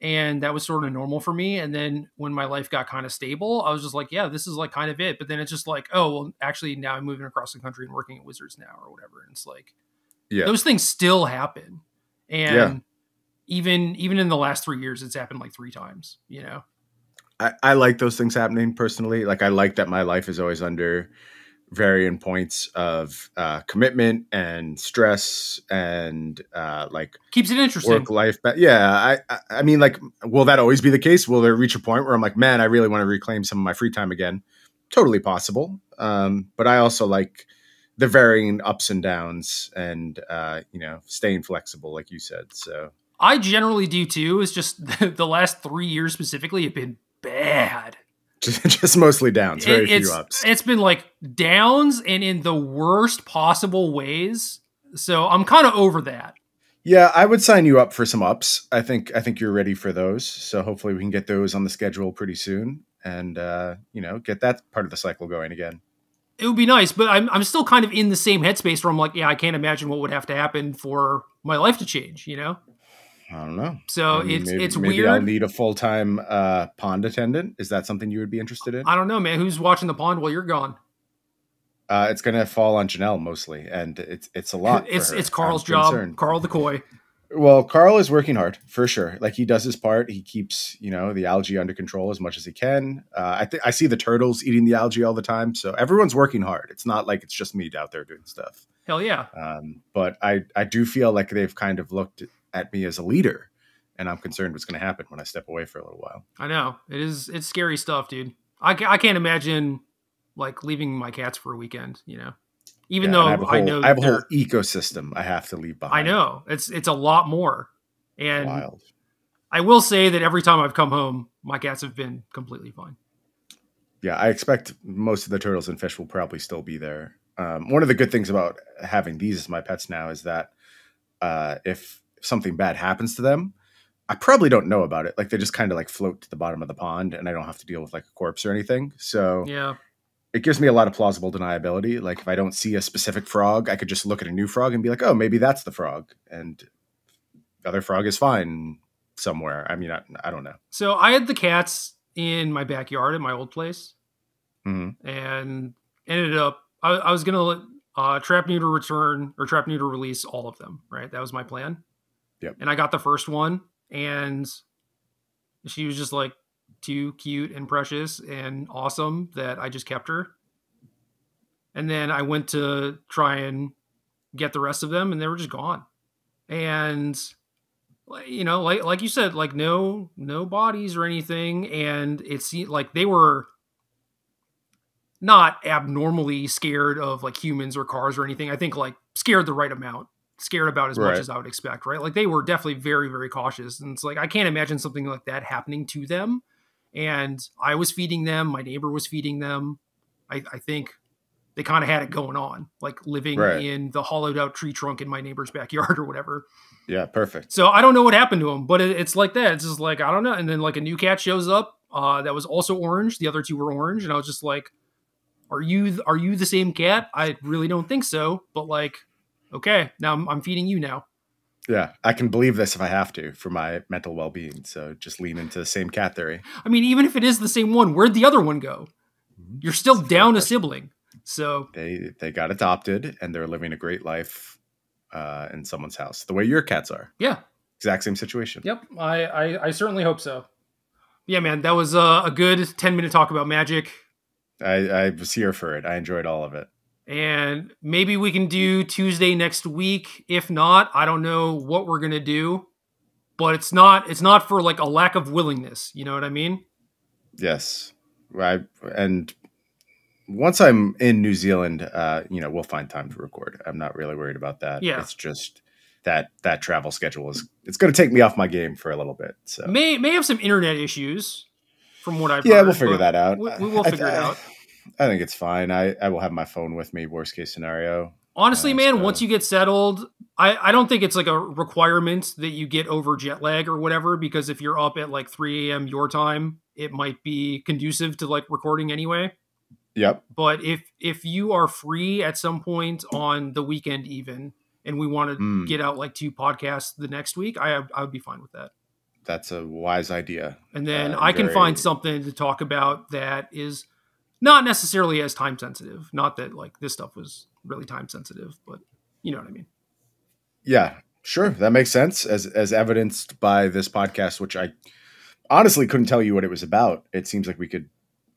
A: And that was sort of normal for me. And then when my life got kind of stable, I was just like, yeah, this is like kind of it. But then it's just like, oh, well, actually now I'm moving across the country and working at Wizards now or whatever. And it's like, those things still happen. And even in the last 3 years, it's happened like 3 times,
B: I like those things happening personally. Like I like that my life is always under varying points of commitment and stress and like
A: keeps it interesting.
B: Work life. Yeah. I mean, like, will that always be the case? Will there reach a point where I'm like, man, I really want to reclaim some of my free time again? Totally possible. But I also like the varying ups and downs and, staying flexible, like you said. So
A: I generally do too. It's just the last 3 years specifically have been bad.
B: Just mostly downs, very few ups.
A: It's been like downs and in the worst possible ways. So I'm kind of over that.
B: Yeah, I would sign you up for some ups. I think you're ready for those. So hopefully we can get those on the schedule pretty soon and get that part of the cycle going again.
A: It would be nice, but I'm still kind of in the same headspace where I'm like, yeah, I can't imagine what would have to happen for my life to change,
B: I don't know.
A: So it's
B: maybe
A: weird.
B: I'll need a full-time pond attendant. Is that something you would be interested in?
A: I don't know, man. Who's watching the pond while you're gone?
B: It's going to fall on Janelle mostly, and it's a lot.
A: It's Carl's job. Concerned. Carl the Koi.
B: Well, Carl is working hard for sure. Like he does his part. He keeps, the algae under control as much as he can. I see the turtles eating the algae all the time. So everyone's working hard. It's not like it's just me out there doing stuff.
A: Hell yeah.
B: But I do feel like they've kind of looked at me as a leader, and I'm concerned what's going to happen when I step away for a little while.
A: I know it's scary stuff, dude. I can't imagine like leaving my cats for a weekend, Even though I know
B: I have a whole ecosystem I have to leave behind.
A: I know it's a lot more, and
B: wild.
A: I will say that every time I've come home, my cats have been completely fine.
B: Yeah, I expect most of the turtles and fish will probably still be there. One of the good things about having these as my pets now is that if something bad happens to them, I probably don't know about it. Like they just kind of like float to the bottom of the pond, and I don't have to deal with like a corpse or anything. So
A: yeah.
B: It gives me a lot of plausible deniability. Like if I don't see a specific frog, I could just look at a new frog and be like, oh, maybe that's the frog. And the other frog is fine somewhere. I mean, I don't know.
A: So I had the cats in my backyard at my old place,
B: mm-hmm.
A: and ended up, I was going to trap neuter return or trap neuter release all of them. Right. That was my plan.
B: Yep.
A: And I got the first one, and she was just like too cute and precious and awesome that I just kept her. And then I went to try and get the rest of them, and they were just gone. And like you said, like no bodies or anything. And it seemed like they were not abnormally scared of like humans or cars or anything. I think like scared the right amount. Scared about as much as I would expect, right? Like they were definitely very, very cautious. And it's like, I can't imagine something like that happening to them. And I was feeding them. My neighbor was feeding them. I think they kind of had it going on, like living in the hollowed out tree trunk in my neighbor's backyard or whatever.
B: Yeah. Perfect.
A: So I don't know what happened to them, but it's like that. It's just like, I don't know. And then like a new cat shows up that was also orange. The other two were orange. And I was just like, are you the same cat? I really don't think so. But like, okay, now I'm feeding you now.
B: Yeah, I can believe this if I have to for my mental well-being. So just lean into the same cat theory.
A: I mean, even if it is the same one, where'd the other one go? You're still down a sibling. So
B: they got adopted, and they're living a great life in someone's house, the way your cats are.
A: Yeah,
B: exact same situation.
A: Yep, I certainly hope so. Yeah, man, that was a good 10-minute talk about magic.
B: I was here for it. I enjoyed all of it.
A: And maybe we can do Tuesday next week. If not, I don't know what we're going to do, but it's not for like a lack of willingness. You know what I mean?
B: Yes. Right. And once I'm in New Zealand, we'll find time to record. I'm not really worried about that.
A: Yeah.
B: It's just that travel schedule it's going to take me off my game for a little bit. So
A: may have some internet issues from what I've heard.
B: Yeah, we'll figure that out.
A: We will figure it out.
B: I think it's fine. I will have my phone with me, worst case scenario.
A: Honestly, man, once you get settled, I don't think it's like a requirement that you get over jet lag or whatever, because if you're up at like 3 a.m. your time, it might be conducive to like recording anyway.
B: Yep.
A: But if you are free at some point on the weekend even, and we want to get out like 2 podcasts the next week, I would be fine with that.
B: That's a wise idea.
A: And then I can find something to talk about that is not necessarily as time sensitive. Not that like this stuff was really time sensitive, but you know what I mean?
B: Yeah, sure. That makes sense as evidenced by this podcast, which I honestly couldn't tell you what it was about. It seems like we could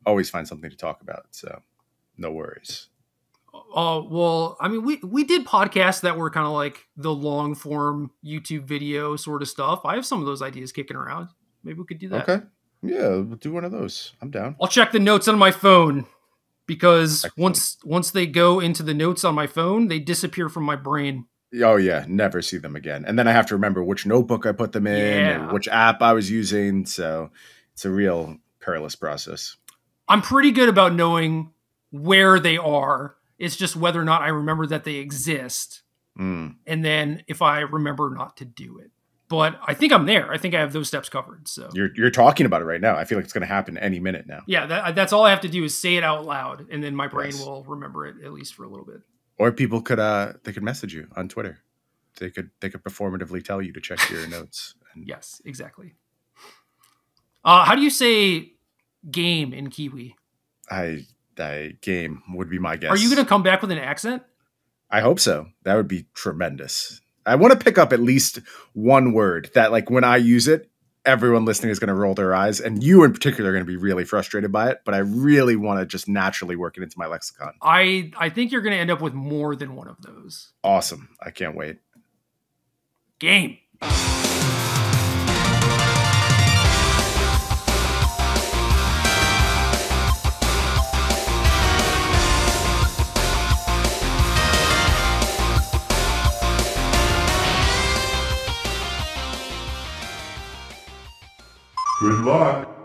B: always find something to talk about. So no worries.
A: Well, I mean, we did podcasts that were kind of like the long form YouTube video sort of stuff. I have some of those ideas kicking around. Maybe we could do that.
B: Okay. Yeah, we'll do one of those. I'm down.
A: I'll check the notes on my phone because once they go into the notes on my phone, they disappear from my brain.
B: Oh yeah, never see them again. And then I have to remember which notebook I put them in and which app I was using. So it's a real perilous process.
A: I'm pretty good about knowing where they are. It's just whether or not I remember that they exist. And then if I remember not to do it. But I think I'm there. I think I have those steps covered. So
B: you're talking about it right now. I feel like it's going to happen any minute now.
A: Yeah, that's all I have to do is say it out loud, and then my brain will remember it at least for a little bit.
B: Or people could they could message you on Twitter. They could performatively tell you to check your notes.
A: Yes, exactly. How do you say game in Kiwi?
B: Game would be my guess.
A: Are you going to come back with an accent?
B: I hope so. That would be tremendous. I want to pick up at least one word that, like, when I use it, everyone listening is going to roll their eyes, and you in particular are going to be really frustrated by it, but I really want to just naturally work it into my lexicon.
A: I think you're going to end up with more than one of those.
B: Awesome. I can't wait.
A: Game.
C: Good luck.